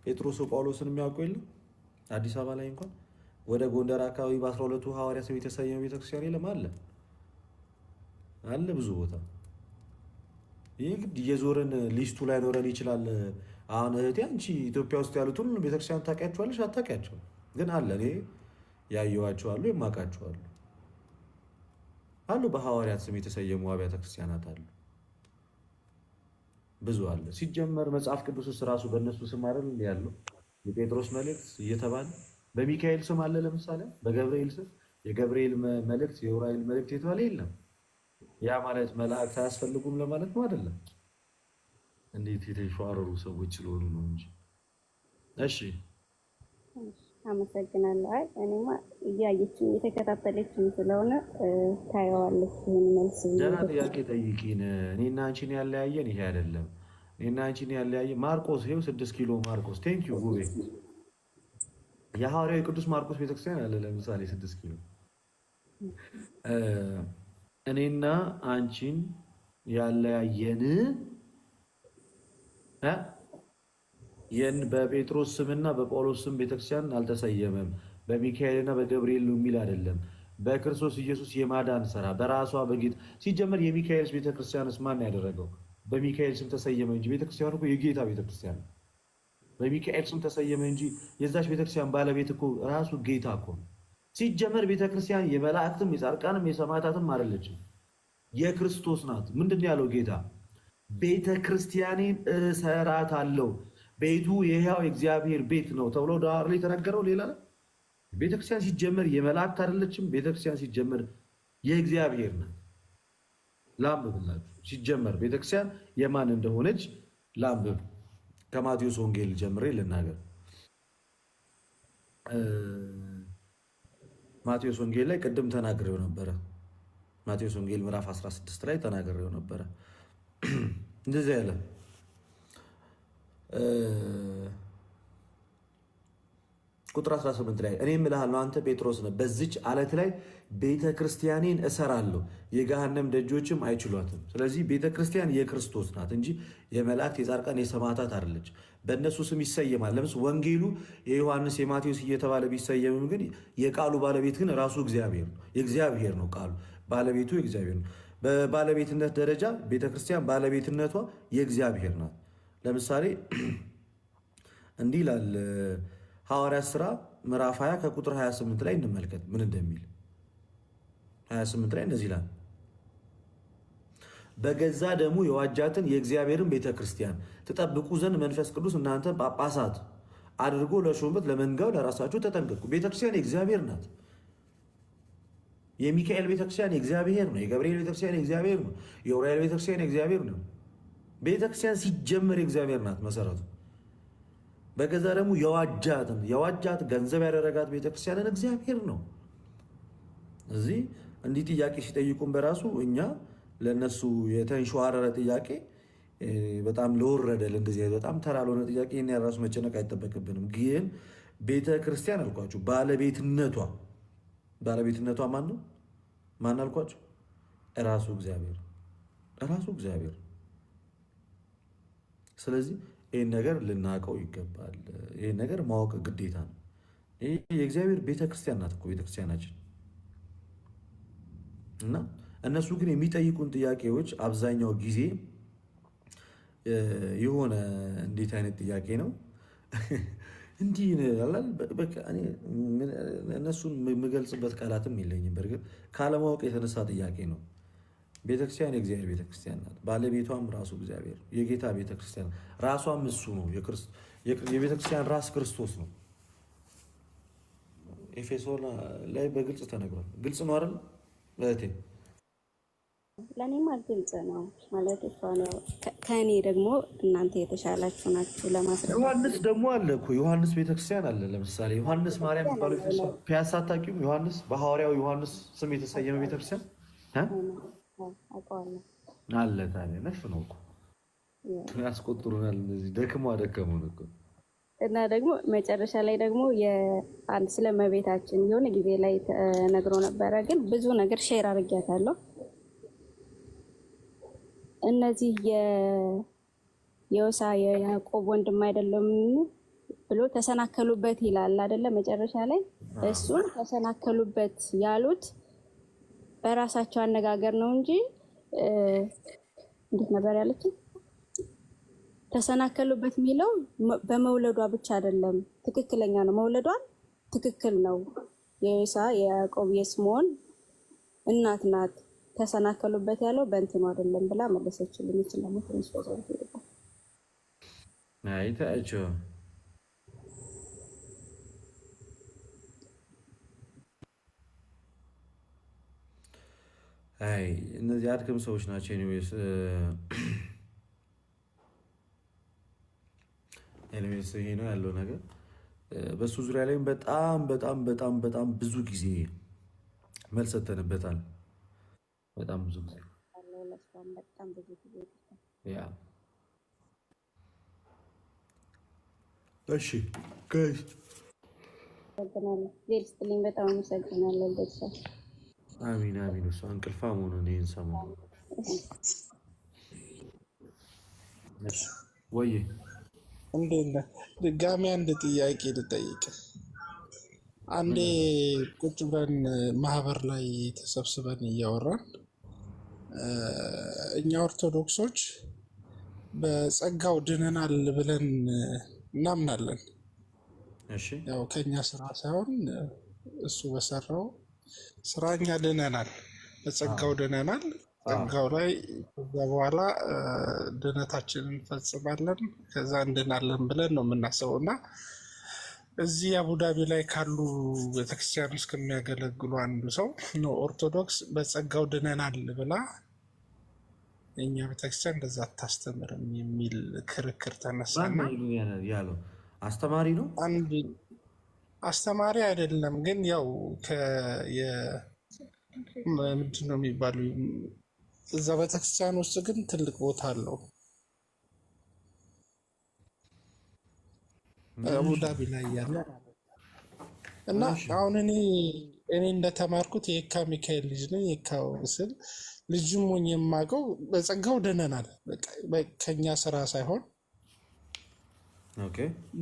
ጴጥሮስ ጳውሎስን የሚያውቁ የለም። አዲስ አበባ ላይ እንኳን ወደ ጎንደር አካባቢ በ12ቱ ሐዋርያት ስም የተሰየመ ቤተክርስቲያን የለም። አለ ብዙ ቦታ። ይህ እንግዲህ የዞርን ሊስቱ ላይ ኖረን ይችላል። አሁን እህቴ አንቺ ኢትዮጵያ ውስጥ ያሉት ሁሉ ቤተክርስቲያን ታውቂያቸዋለሽ? አታውቂያቸው ግን አለ። እኔ ያየኋቸው አሉ፣ የማውቃቸው አሉ። በሐዋርያት ስም የተሰየሙ አብያተ ክርስቲያናት አሉ፣ ብዙ አለ። ሲጀመር መጽሐፍ ቅዱስ ውስጥ ራሱ በእነሱ ስም አይደል ያለው? የጴጥሮስ መልእክት እየተባለ በሚካኤል ስም አለ። ለምሳሌ በገብርኤል ስም የገብርኤል መልእክት የዑራኤል መልእክት የተባለ የለም። ያ ማለት መላእክት አያስፈልጉም ለማለት ነው አይደለም። እንዴት የተሸዋረሩ ሰዎች ስለሆኑ ነው እንጂ። እሺ አመሰግናለሁ። አይ እኔማ እያየችኝ የተከታተለችኝ ስለሆነ ታየዋለች። ይህን መልስ ደህና ጥያቄ ጠይቂን። እኔና አንቺን ያለያየን ይሄ አይደለም። እኔና አንቺን ያለያየን ማርቆስ፣ ይኸው 6 ኪሎ ማርቆስ። ቴንኪዩ ጉቤ። የሐዋርያው ቅዱስ ማርቆስ ቤተክርስቲያን አለ ለምሳሌ 6 ኪሎ። እኔና አንቺን ያለያየን በጴጥሮስ ስምና በጳውሎስ ስም ቤተክርስቲያን አልተሰየመም። በሚካኤልና በገብርኤል ነው የሚል አይደለም። በክርስቶስ ኢየሱስ የማዳን ስራ በራሷ በጌታ ሲጀመር የሚካኤልስ ቤተክርስቲያንስ ማን ያደረገው? በሚካኤል ስም ተሰየመ እንጂ ቤተክርስቲያኑ እኮ የጌታ ቤተክርስቲያን ነው። በሚካኤል ስም ተሰየመ እንጂ የዛች ቤተክርስቲያን ባለቤት እኮ ራሱ ጌታ እኮ ነው። ሲጀመር ቤተክርስቲያን የመላእክትም የጻድቃንም የሰማዕታትም አይደለችም፣ የክርስቶስ ናት። ምንድን ያለው ጌታ? ቤተክርስቲያኔን እሰራታለሁ ቤቱ የሕያው የእግዚአብሔር ቤት ነው ተብሎ ዳር ላይ የተነገረው ሌላ ነው። ቤተክርስቲያን ሲጀመር የመላእክት አይደለችም። ቤተክርስቲያን ሲጀመር የእግዚአብሔር ናት። ላንብብላችሁ። ሲጀመር ቤተክርስቲያን የማን እንደሆነች ላንብብ። ከማቴዎስ ወንጌል ጀምሬ ልናገር። ማቴዎስ ወንጌል ላይ ቅድም ተናግሬው ነበረ። ማቴዎስ ወንጌል ምዕራፍ 16 ላይ ተናግሬው ነበረ። እንደዚህ ያለ ቁጥር 18 ላይ እኔ እምልሃለሁ አንተ ጴጥሮስ ነህ፣ በዚች አለት ላይ ቤተ ክርስቲያኔን እሰራለሁ፣ የገሃነም ደጆችም አይችሏትም። ስለዚህ ቤተ ክርስቲያን የክርስቶስ ናት እንጂ የመላእክት የጻድቃን የሰማዕታት አይደለች። በእነሱ ስም ይሰየማል። ለምሳሌ ወንጌሉ የዮሐንስ የማቴዎስ እየተባለ ቢሰየምም ግን የቃሉ ባለቤት ግን ራሱ እግዚአብሔር ነው። የእግዚአብሔር ነው ቃሉ፣ ባለቤቱ የእግዚአብሔር ነው። በባለቤትነት ደረጃ ቤተክርስቲያን ባለቤትነቷ የእግዚአብሔር ናት። ለምሳሌ እንዲህ ይላል ሐዋርያት ሥራ ምዕራፍ 20 ከቁጥር 28 ላይ እንመልከት ምን እንደሚል። 28 ላይ እንደዚህ ይላል፣ በገዛ ደሙ የዋጃትን የእግዚአብሔርን ቤተ ክርስቲያን ትጠብቁ ዘንድ መንፈስ ቅዱስ እናንተ ጳጳሳት አድርጎ ለሾመበት ለመንጋው ለራሳችሁ ተጠንቀቁ። ቤተክርስቲያን የእግዚአብሔር ናት። የሚካኤል ቤተክርስቲያን የእግዚአብሔር ነው። የገብርኤል ቤተክርስቲያን የእግዚአብሔር ነው። የኡራኤል ቤተክርስቲያን የእግዚአብሔር ነው። ቤተክርስቲያን ሲጀመር የእግዚአብሔር ናት መሰረቱ። በገዛ ደግሞ የዋጃት ገንዘብ ያደረጋት ቤተክርስቲያንን እግዚአብሔር ነው። እዚህ እንዲህ ጥያቄ ሲጠይቁን በራሱ እኛ ለነሱ የተንሸዋረረ ጥያቄ በጣም ለወረደል እንደዚህ በጣም ተራ ለሆነ ጥያቄ እኛ ራሱ መጨነቅ አይጠበቅብንም። ግን ቤተክርስቲያን አልኳችሁ ባለቤትነቷ ማን ነው? ማን አልኳችሁ? ራሱ እግዚአብሔር። ስለዚህ ይህን ነገር ልናውቀው ይገባል። ይህን ነገር ማወቅ ግዴታ ነው። ይህ የእግዚአብሔር ቤተክርስቲያን ናት እኮ ቤተክርስቲያናችን። እና እነሱ ግን የሚጠይቁን ጥያቄዎች አብዛኛው ጊዜ የሆነ እንዴት አይነት ጥያቄ ነው እንዲህ እነሱን የምገልጽበት ቃላትም የለኝም። በእርግጥ ካለማወቅ የተነሳ ጥያቄ ነው። ቤተክርስቲያን የእግዚአብሔር ቤተክርስቲያን ናት። ባለቤቷም ራሱ እግዚአብሔር፣ የጌታ ቤተክርስቲያን ራሷም እሱ ነው። የቤተክርስቲያን ራስ ክርስቶስ ነው። ኤፌሶን ላይ በግልጽ ተነግሯል። ግልጽ ነው አይደል እህቴ? ለእኔማ ግልጽ ነው ማለት እሷን ያው ከእኔ ደግሞ እናንተ የተሻላችሁ ናችሁ ለማስረዳት። ዮሐንስ ደግሞ አለ እኮ ዮሐንስ ቤተክርስቲያን አለ። ለምሳሌ ዮሐንስ ማርያም የሚባለው ፒያሳ አታውቂውም? ዮሐንስ በሐዋርያው ዮሐንስ ስም የተሰየመ ቤተክርስቲያን አለ። ታዲያ ነፍ ነው እኮ ያስቆጥሩናል። እነዚህ ደከሙን እኮ። እና ደግሞ መጨረሻ ላይ ደግሞ የአንድ ስለ እመቤታችን የሆነ ጊዜ ላይ ተነግሮ ነበረ፣ ግን ብዙ ነገር ሼር አድርጊያታለሁ። እነዚህ የዮሳ የያዕቆብ ወንድም አይደለም ብሎ ተሰናከሉበት ይላል አይደለ? መጨረሻ ላይ እሱን ተሰናከሉበት ያሉት በራሳቸው አነጋገር ነው እንጂ እንዴት ነበር ያለችው? ተሰናከሉበት የሚለው በመውለዷ ብቻ አይደለም፣ ትክክለኛ ነው። መውለዷን ትክክል ነው። የዮሳ የያዕቆብ የስምዖን እናት ናት። ተሰናከሉበት ያለው በእንትኑ አይደለም ብላ መለሰችልኝ። ይችላል ትንሽ ወዘው ይልባል። አይታችሁ እነዚህ አድክም ሰዎች ናቸው። ኤኒዌይስ ይሄ ነው ያለው ነገር። በሱ ዙሪያ ላይም በጣም ብዙ ጊዜ መልስ ሰጥተንበታል። በጣም ብዙ ጊዜ ያ እሺ ጋይስ በጣም አመሰግናለሁ። አሚን። እሷ እንቅልፋ መሆኑን ይህን ሰሞን ወይ እንዴት ነህ? ድጋሚ አንድ ጥያቄ ልጠይቅ። አንዴ ቁጭ ብለን ማህበር ላይ ተሰብስበን እያወራን እኛ ኦርቶዶክሶች በጸጋው ድነናል ብለን እናምናለን። ያው ከኛ ስራ ሳይሆን እሱ በሰራው ስራ እኛ ድነናል፣ በጸጋው ድነናል። ጸጋው ላይ ከዛ በኋላ ድነታችንን እንፈጽማለን ከዛ እንድናለን ብለን ነው የምናስበው እና እዚህ አቡዳቢ ላይ ካሉ ቤተክርስቲያን ውስጥ ከሚያገለግሉ አንዱ ሰው ነው ኦርቶዶክስ በጸጋው ድነናል ብላ የእኛ ቤተክርስቲያን እንደዛ አታስተምርም የሚል ክርክር ተነሳና ያለው አስተማሪ ነው። አንድ አስተማሪ አይደለም ግን ያው ምንድን ነው የሚባለው እዛ ቤተክርስቲያን ውስጥ ግን ትልቅ ቦታ አለው። አቡዳቢ ላይ ያለ እና አሁን እኔ እንደተማርኩት የካ ሚካኤል ልጅ ነኝ። የካ ስል ልጅም ሆኜ የማውቀው በጸጋው ድነናል ከኛ ስራ ሳይሆን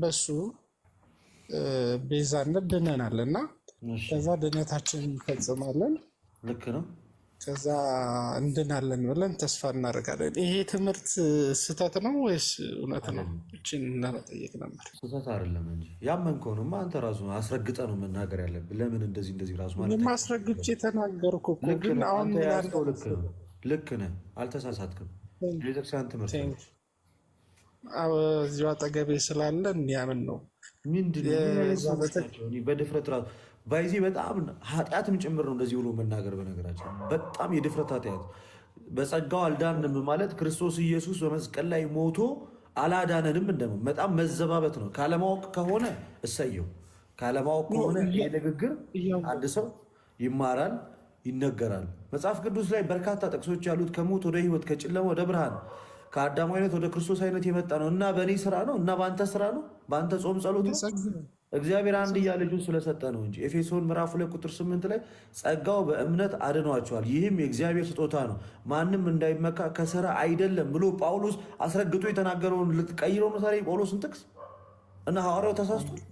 በሱ ቤዛነት ድነናል እና ከዛ ድነታችንን እንፈጽማለን። ልክ ነው። ከዛ እንድናለን ብለን ተስፋ እናደርጋለን። ይሄ ትምህርት ስህተት ነው ወይስ እውነት ነው? እችን ለመጠየቅ ነበር። ስህተት አይደለም እንጂ ያመንከውንማ አንተ ራሱ አስረግጠ ነው መናገር ያለብን። ለምን እንደዚህ ራሱ ማለት ማስረግጬ የተናገርኩ እኮ ግን አሁን ልክ ነህ፣ አልተሳሳትክም። ቤተክርስቲያን ትምህርት እዚሁ አጠገቤ ስላለ እንዲያምን ነው። ምንድን በድፍረት ራሱ ባይዜ በጣም ኃጢአትም ጭምር ነው እንደዚህ ብሎ መናገር። በነገራችን በጣም የድፍረት ኃጢአት። በጸጋው አልዳንም ማለት ክርስቶስ ኢየሱስ በመስቀል ላይ ሞቶ አላዳነንም እንደምን በጣም መዘባበት ነው። ካለማወቅ ከሆነ እሰየው። ካለማወቅ ከሆነ ይህ ንግግር አንድ ሰው ይማራል፣ ይነገራል። መጽሐፍ ቅዱስ ላይ በርካታ ጥቅሶች ያሉት ከሞት ወደ ሕይወት፣ ከጨለማ ወደ ብርሃን፣ ከአዳም አይነት ወደ ክርስቶስ አይነት የመጣ ነው እና በእኔ ስራ ነው እና በአንተ ስራ ነው፣ በአንተ ጾም ጸሎት ነው። እግዚአብሔር አንድያ ልጁን ስለሰጠ ነው እንጂ። ኤፌሶን ምዕራፍ 2 ቁጥር 8 ላይ ጸጋው በእምነት አድኗቸዋል፣ ይህም የእግዚአብሔር ስጦታ ነው፣ ማንም እንዳይመካ ከስራ አይደለም ብሎ ጳውሎስ አስረግጦ የተናገረውን ልትቀይረው ነው ታዲያ ጳውሎስን ጥቅስ እና ሐዋርያው ተሳስቷል?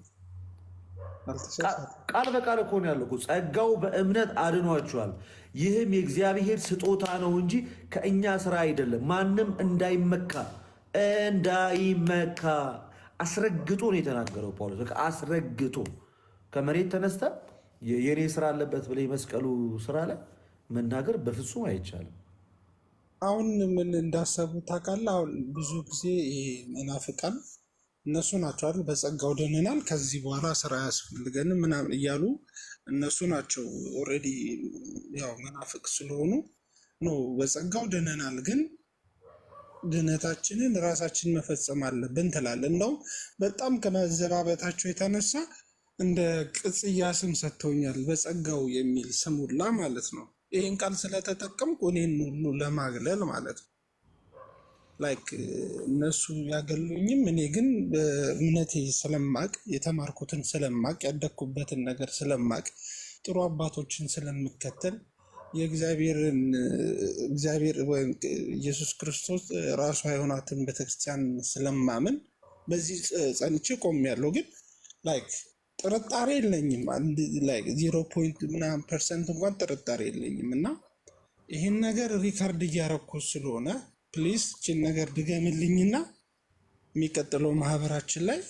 ቃል በቃል እኮ ነው ያለው። ጸጋው በእምነት አድኗቸዋል፣ ይህም የእግዚአብሔር ስጦታ ነው እንጂ ከእኛ ስራ አይደለም፣ ማንም እንዳይመካ አስረግጦ ነው የተናገረው ጳውሎስ። በቃ አስረግጦ ከመሬት ተነስተ የኔ ስራ አለበት ብለህ የመስቀሉ ስራ ላይ መናገር በፍጹም አይቻልም። አሁን ምን እንዳሰቡ ታውቃለህ? አሁን ብዙ ጊዜ መናፍቃን እነሱ ናቸው አይደል? በጸጋው ድነናል ከዚህ በኋላ ስራ አያስፈልገንም ምናምን እያሉ እነሱ ናቸው ኦልሬዲ ያው መናፍቅ ስለሆኑ ነው በጸጋው ድነናል ግን ድነታችንን ራሳችን መፈጸም አለብን ትላለህ። እንደውም በጣም ከመዘባበታቸው የተነሳ እንደ ቅጽያ ስም ሰጥተውኛል፣ በጸጋው የሚል ስም ሁላ ማለት ነው። ይህን ቃል ስለተጠቀምኩ እኔን ሁሉ ለማግለል ማለት ነው። ላይክ እነሱ ያገሉኝም እኔ ግን በእምነቴ ስለማቅ፣ የተማርኩትን ስለማቅ፣ ያደግኩበትን ነገር ስለማቅ፣ ጥሩ አባቶችን ስለምከተል እግዚአብሔር ወይም ኢየሱስ ክርስቶስ ራሱ የሆናትን ቤተክርስቲያን ስለማምን በዚህ ጸንቼ ቆሜያለሁ። ግን ላይክ ጥርጣሬ የለኝም። አንድ ላይክ 0.ምናምን% እንኳን ጥርጣሬ የለኝም። እና ይህን ነገር ሪካርድ እያረኩ ስለሆነ ፕሊዝ ችን ነገር ድገምልኝና የሚቀጥለው ማህበራችን ላይ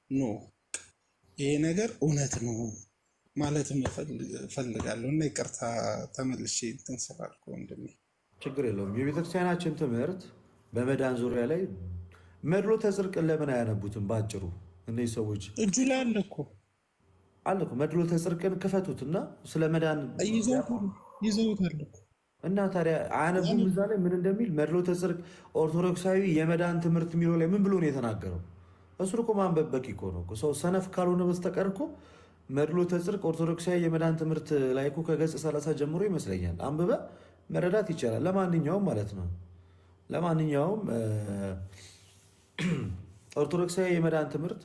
ኖ ይሄ ነገር እውነት ነው ማለት እፈልጋለሁ እና ይቅርታ ተመልሼ እንትን ስላልኩ ወንድሜ። ችግር የለውም። የቤተክርስቲያናችን ትምህርት በመዳን ዙሪያ ላይ መድሎተ ጽድቅን ለምን አያነቡትም? በአጭሩ እነዚህ ሰዎች እጁ ላይ አለ እኮ መድሎተ ጽድቅን ክፈቱትና ስለ መዳን ይዘውታል እኮ እና ታዲያ አያነቡም? እዛ ላይ ምን እንደሚል መድሎተ ጽድቅ ኦርቶዶክሳዊ የመዳን ትምህርት የሚለው ላይ ምን ብሎ ነው የተናገረው? እሱን እኮ ማንበብ በቂ እኮ ነው። ሰው ሰነፍ ካልሆነ በስተቀር እኮ መድሎተ ጽድቅ ኦርቶዶክሳዊ የመዳን ትምህርት ላይ እኮ ከገጽ 30 ጀምሮ ይመስለኛል አንብበ መረዳት ይቻላል። ለማንኛውም ማለት ነው ለማንኛውም ኦርቶዶክሳዊ የመዳን ትምህርት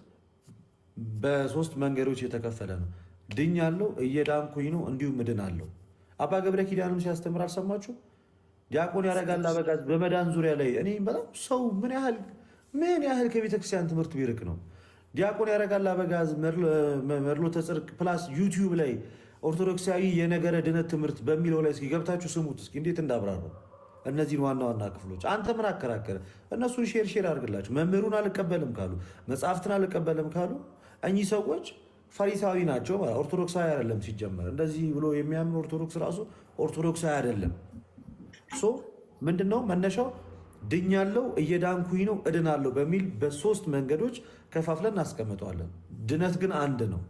በሶስት መንገዶች የተከፈለ ነው። ድኛለሁ፣ እየዳንኩኝ ነው፣ እንዲሁም እድናለሁ። አባ ገብረ ኪዳንም ሲያስተምር አልሰማችሁ? ዲያቆን ያረጋል አበጋዝ በመዳን ዙሪያ ላይ እኔ በጣም ሰው ምን ያህል ከቤተክርስቲያን ትምህርት ቢርቅ ነው። ዲያቆን ያረጋል አበጋዝ መድሎተ ጽድቅ ፕላስ ዩቲዩብ ላይ ኦርቶዶክሳዊ የነገረ ድነት ትምህርት በሚለው ላይ እስኪ ገብታችሁ ስሙት እስኪ እንዴት እንዳብራሩ እነዚህን ዋና ዋና ክፍሎች። አንተ ምን አከራከረ? እነሱን ሼር አድርግላችሁ። መምህሩን አልቀበልም ካሉ፣ መጽሐፍትን አልቀበልም ካሉ እኚህ ሰዎች ፈሪሳዊ ናቸው። ኦርቶዶክሳዊ አይደለም ሲጀመር። እንደዚህ ብሎ የሚያምን ኦርቶዶክስ ራሱ ኦርቶዶክሳዊ አይደለም። ምንድነው መነሻው? ድኛለው፣ እየዳንኩኝ ነው፣ እድናለሁ በሚል በሶስት መንገዶች ከፋፍለን እናስቀምጠዋለን። ድነት ግን አንድ ነው።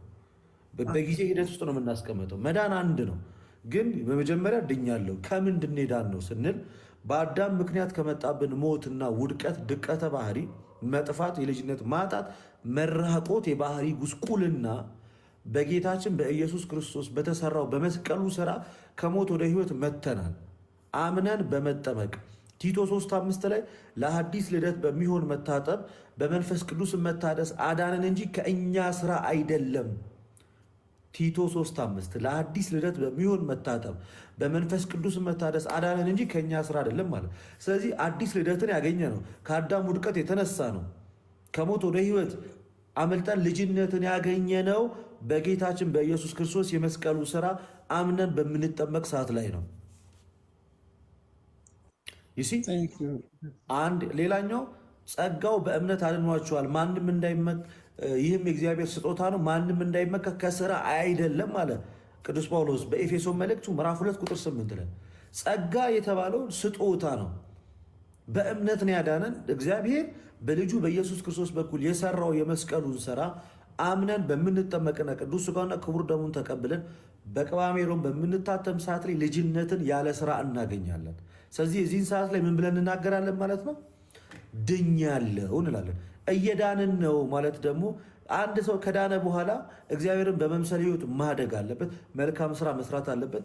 በጊዜ ሂደት ውስጥ ነው የምናስቀምጠው። መዳን አንድ ነው። ግን በመጀመሪያ ድኛለው። ከምንድን ዳን ነው ስንል በአዳም ምክንያት ከመጣብን ሞትና ውድቀት፣ ድቀተ ባህሪ፣ መጥፋት፣ የልጅነት ማጣት፣ መራቆት፣ የባህሪ ጉስቁልና በጌታችን በኢየሱስ ክርስቶስ በተሰራው በመስቀሉ ስራ ከሞት ወደ ህይወት መተናል። አምነን በመጠመቅ ቲቶ 3:5 ላይ ለአዲስ ልደት በሚሆን መታጠብ በመንፈስ ቅዱስ መታደስ አዳነን እንጂ ከእኛ ስራ አይደለም። ቲቶ 3:5 ለአዲስ ልደት በሚሆን መታጠብ በመንፈስ ቅዱስ መታደስ አዳነን እንጂ ከእኛ ስራ አይደለም ማለት። ስለዚህ አዲስ ልደትን ያገኘ ነው ከአዳም ውድቀት የተነሳ ነው። ከሞት ወደ ህይወት አመልጠን ልጅነትን ያገኘ ነው በጌታችን በኢየሱስ ክርስቶስ የመስቀሉ ስራ አምነን በምንጠመቅ ሰዓት ላይ ነው። አንድ ሌላኛው ጸጋው በእምነት አድኗቸዋል፣ ማንም እንዳይመካ፣ ይህም የእግዚአብሔር ስጦታ ነው፣ ማንም እንዳይመካ ከስራ አይደለም አለ ቅዱስ ጳውሎስ በኤፌሶን መልእክቱ ምዕራፍ 2 ቁጥር 8 ላይ። ጸጋ የተባለው ስጦታ ነው። በእምነት ነው ያዳነን እግዚአብሔር በልጁ በኢየሱስ ክርስቶስ በኩል የሰራው የመስቀሉን ስራ አምነን በምንጠመቅና ቅዱስ ሥጋውና ክቡር ደሙን ተቀብለን በቅባ ሜሮን በምንታተም ሰዓት ላይ ልጅነትን ያለ ስራ እናገኛለን። ስለዚህ የዚህን ሰዓት ላይ ምን ብለን እናገራለን ማለት ነው? ድኛለሁ እንላለን። እየዳንን ነው ማለት ደግሞ አንድ ሰው ከዳነ በኋላ እግዚአብሔርን በመምሰል ህይወት ማደግ አለበት፣ መልካም ስራ መስራት አለበት።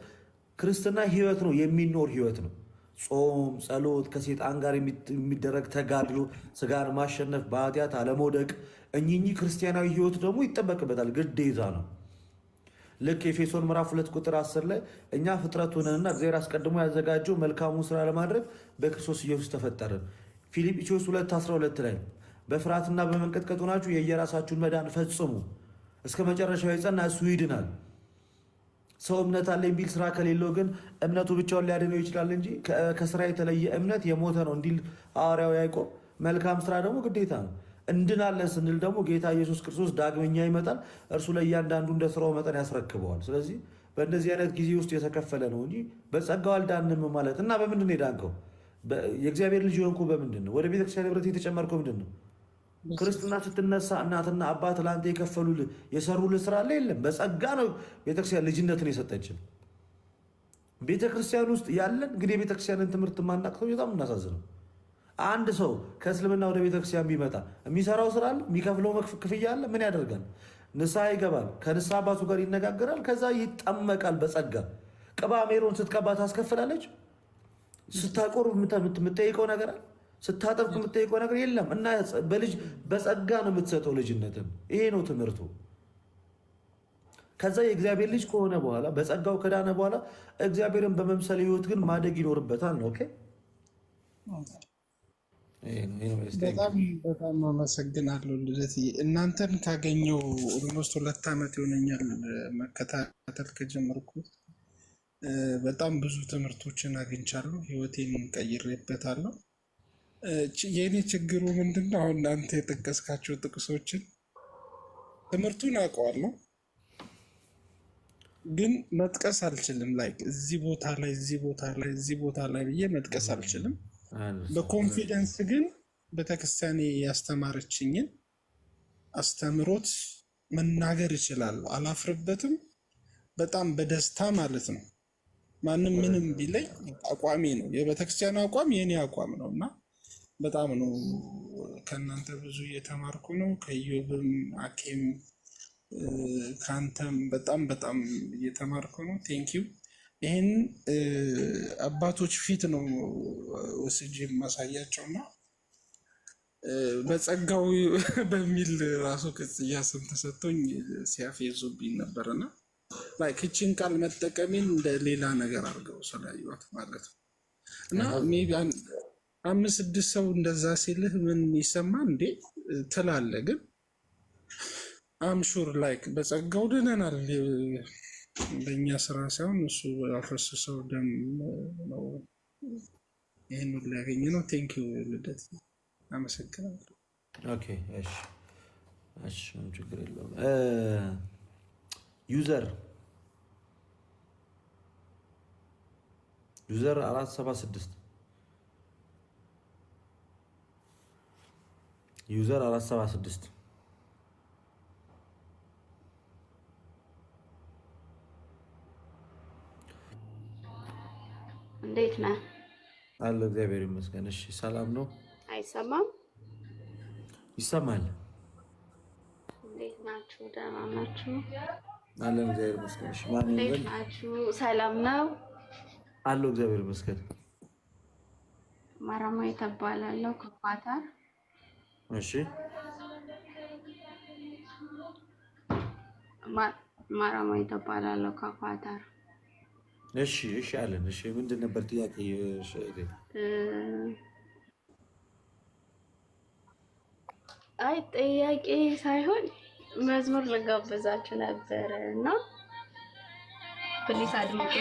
ክርስትና ህይወት ነው፣ የሚኖር ህይወት ነው። ጾም፣ ጸሎት፣ ከሴጣን ጋር የሚደረግ ተጋድሎ፣ ስጋን ማሸነፍ፣ በኃጢአት አለመውደቅ፣ እኚህ ክርስቲያናዊ ህይወት ደግሞ ይጠበቅበታል፣ ግዴታ ነው። ልክ ኤፌሶን ምዕራፍ 2 ቁጥር 10 ላይ እኛ ፍጥረት ሆነንና እግዚአብሔር አስቀድሞ ያዘጋጀው መልካሙን ስራ ለማድረግ በክርስቶስ ኢየሱስ ተፈጠርን። ፊልጵስዩስ 2:12 ላይ በፍርሃትና በመንቀጥቀጥ ሆናችሁ የየራሳችሁን መዳን ፈጽሙ፣ እስከ መጨረሻው የጸና እሱ ይድናል። ሰው እምነት አለኝ ቢል ስራ ከሌለው ግን እምነቱ ብቻውን ሊያድነው ይችላል እንጂ ከስራ የተለየ እምነት የሞተ ነው እንዲል ሐዋርያው ያዕቆብ። መልካም ስራ ደግሞ ግዴታ ነው። እንድናለን ስንል ደግሞ ጌታ ኢየሱስ ክርስቶስ ዳግመኛ ይመጣል፣ እርሱ ለእያንዳንዱ እንደ ስራው መጠን ያስረክበዋል። ስለዚህ በእንደዚህ አይነት ጊዜ ውስጥ የተከፈለ ነው እንጂ በጸጋው አልዳንም ማለት እና በምንድን ነው የዳንከው? የእግዚአብሔር ልጅ የሆንኩ በምንድን ነው? ወደ ቤተክርስቲያን ህብረት የተጨመርከው ምንድን ነው? ክርስትና ስትነሳ እናትና አባት ለአንተ የከፈሉልህ የሰሩልህ ስራ አለ የለም? በጸጋ ነው ቤተክርስቲያን ልጅነትን የሰጠችን። ቤተክርስቲያን ውስጥ ያለን እንግዲህ የቤተክርስቲያንን ትምህርት የማናቅ ሰው በጣም እናሳዝነው። አንድ ሰው ከእስልምና ወደ ቤተክርስቲያን ቢመጣ የሚሰራው ስራ አለ፣ የሚከፍለው ክፍያ አለ። ምን ያደርጋል? ንስሐ ይገባል፣ ከንስሐ አባቱ ጋር ይነጋገራል፣ ከዛ ይጠመቃል በጸጋ። ቅባ ሜሮን ስትቀባ ታስከፍላለች። ስታቆርብ የምትጠይቀው ነገር አለ፣ ስታጠብቅ የምትጠይቀው ነገር የለም። እና በልጅ በጸጋ ነው የምትሰጠው ልጅነትን። ይሄ ነው ትምህርቱ። ከዛ የእግዚአብሔር ልጅ ከሆነ በኋላ በጸጋው ከዳነ በኋላ እግዚአብሔርን በመምሰል ህይወት ግን ማደግ ይኖርበታል ነው። ኦኬ በጣም በጣም አመሰግናለሁ ልደትዬ። እናንተን ካገኘው ኦልሞስት 2 ዓመት ይሆነኛል መከታተል ከጀመርኩት። በጣም ብዙ ትምህርቶችን አግኝቻለሁ፣ ህይወቴን ቀይሬበታለሁ። የእኔ ችግሩ ምንድነው? አሁን እናንተ የጠቀስካቸው ጥቅሶችን ትምህርቱን አውቀዋለሁ፣ ግን መጥቀስ አልችልም። ላይ እዚህ ቦታ ላይ እዚህ ቦታ ላይ እዚህ ቦታ ላይ ብዬ መጥቀስ አልችልም። በኮንፊደንስ ግን ቤተክርስቲያኔ ያስተማረችኝን አስተምሮት መናገር እችላለሁ፣ አላፍርበትም። በጣም በደስታ ማለት ነው። ማንም ምንም ቢለኝ አቋሜ ነው፣ የቤተክርስቲያኑ አቋም የኔ አቋም ነው እና በጣም ነው ከእናንተ ብዙ እየተማርኩ ነው። ከኢዮብም አኬም ከአንተም በጣም በጣም እየተማርኩ ነው። ቴንኪው። ይህን አባቶች ፊት ነው ወስጄ የማሳያቸውና በጸጋው በሚል ራሱ ቅጽያ ስም ተሰጥቶኝ ሲያፌዙብኝ ነበርና ክችን ቃል መጠቀሜን እንደ ሌላ ነገር አድርገው ስላዩት ማለት ነው። እና ሜይ ቢ 5-6 ሰው እንደዛ ሲልህ ምን ይሰማ እንዴ ትላለህ። ግን አምሹር ላይክ በጸጋው ድነናል። በእኛ ስራ ሳይሆን እሱ ያፈሰሰው ደም ነው ይህን ሁሉ ያገኘ ነው። ቴንኪው ልደት፣ አመሰግናለሁ። ኦኬ እሺ እሺ፣ ችግር የለውም። ዩዘር 476 ዩዘር 476 እንዴት ነህ? አለ እግዚአብሔር ይመስገን። እሺ ሰላም ነው? አይሰማም? ይሰማል። እንዴት ናችሁ? ደህና ናችሁ? አለን እግዚአብሔር ይመስገን። እሺ ማን እንዴት ይበል? ናችሁ? ሰላም ነው? አለው እግዚአብሔር ይመስገን። ማራማዊ ተባላለሁ ከኳታር። እሺ ማራማዊ ተባላለሁ ከኳታር። እሺ እሺ አለን። እሺ ምንድን ነበር ጥያቄ? እሺ አይ ጥያቄ ሳይሆን መዝሙር ልጋብዛችሁ ነበረ እና ፕሊስ አድምጡ።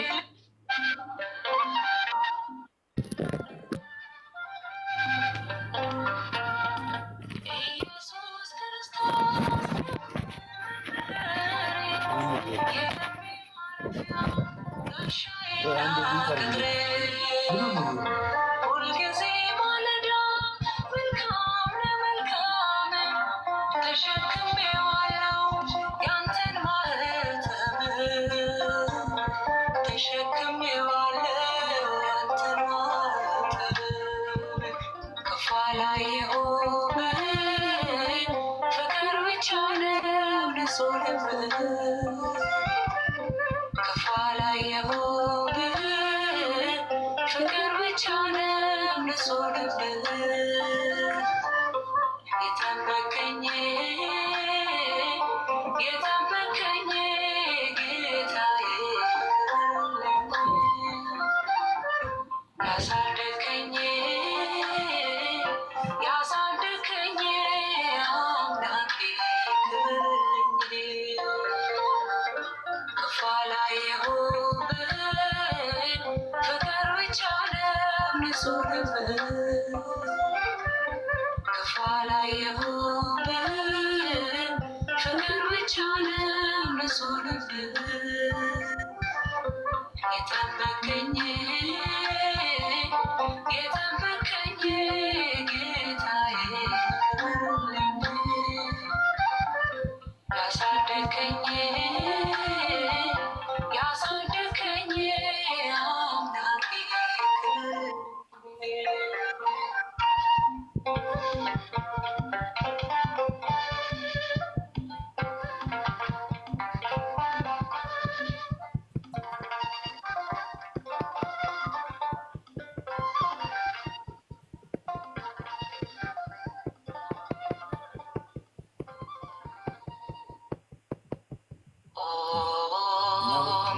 ሁልጊዜ ማለዳ መልካም ለመልካም ተሸክሜዋለሁ ያንተን ማህተም ተሸክሜዋለሁ ያንተን ማህተም ከኋላዬ የሆንህ ፍቅር ብቻ ነው ንጹህ ልብ ከኋላዬ የሆንህ ፍቅር ብቻ ነው ንጹህ ልብ የጠበቀኝ የጠበቀኝ ጌታዬ ያሳደገኝ ያሳደገኝ አምላኬ ክብርልኝ ከኋላዬ የሆንህ ፍቅር ብቻ ነው ንጹህ ልብ ከኋላዬ የሆንህ ፍቅር ብቻ ነው ንጹህ ልብ የጠበቀኝ የጠበቀኝ ጌታዬ ክብርልኝ ያሳደገኝ ያሳደገኝ አምላኬ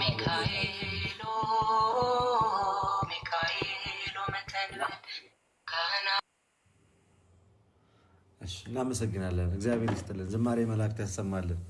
ሚካኤል ሚካኤል መተንበል እናመሰግናለን። እግዚአብሔር ይስጥልን። ዝማሬ መላእክት ያሰማልን።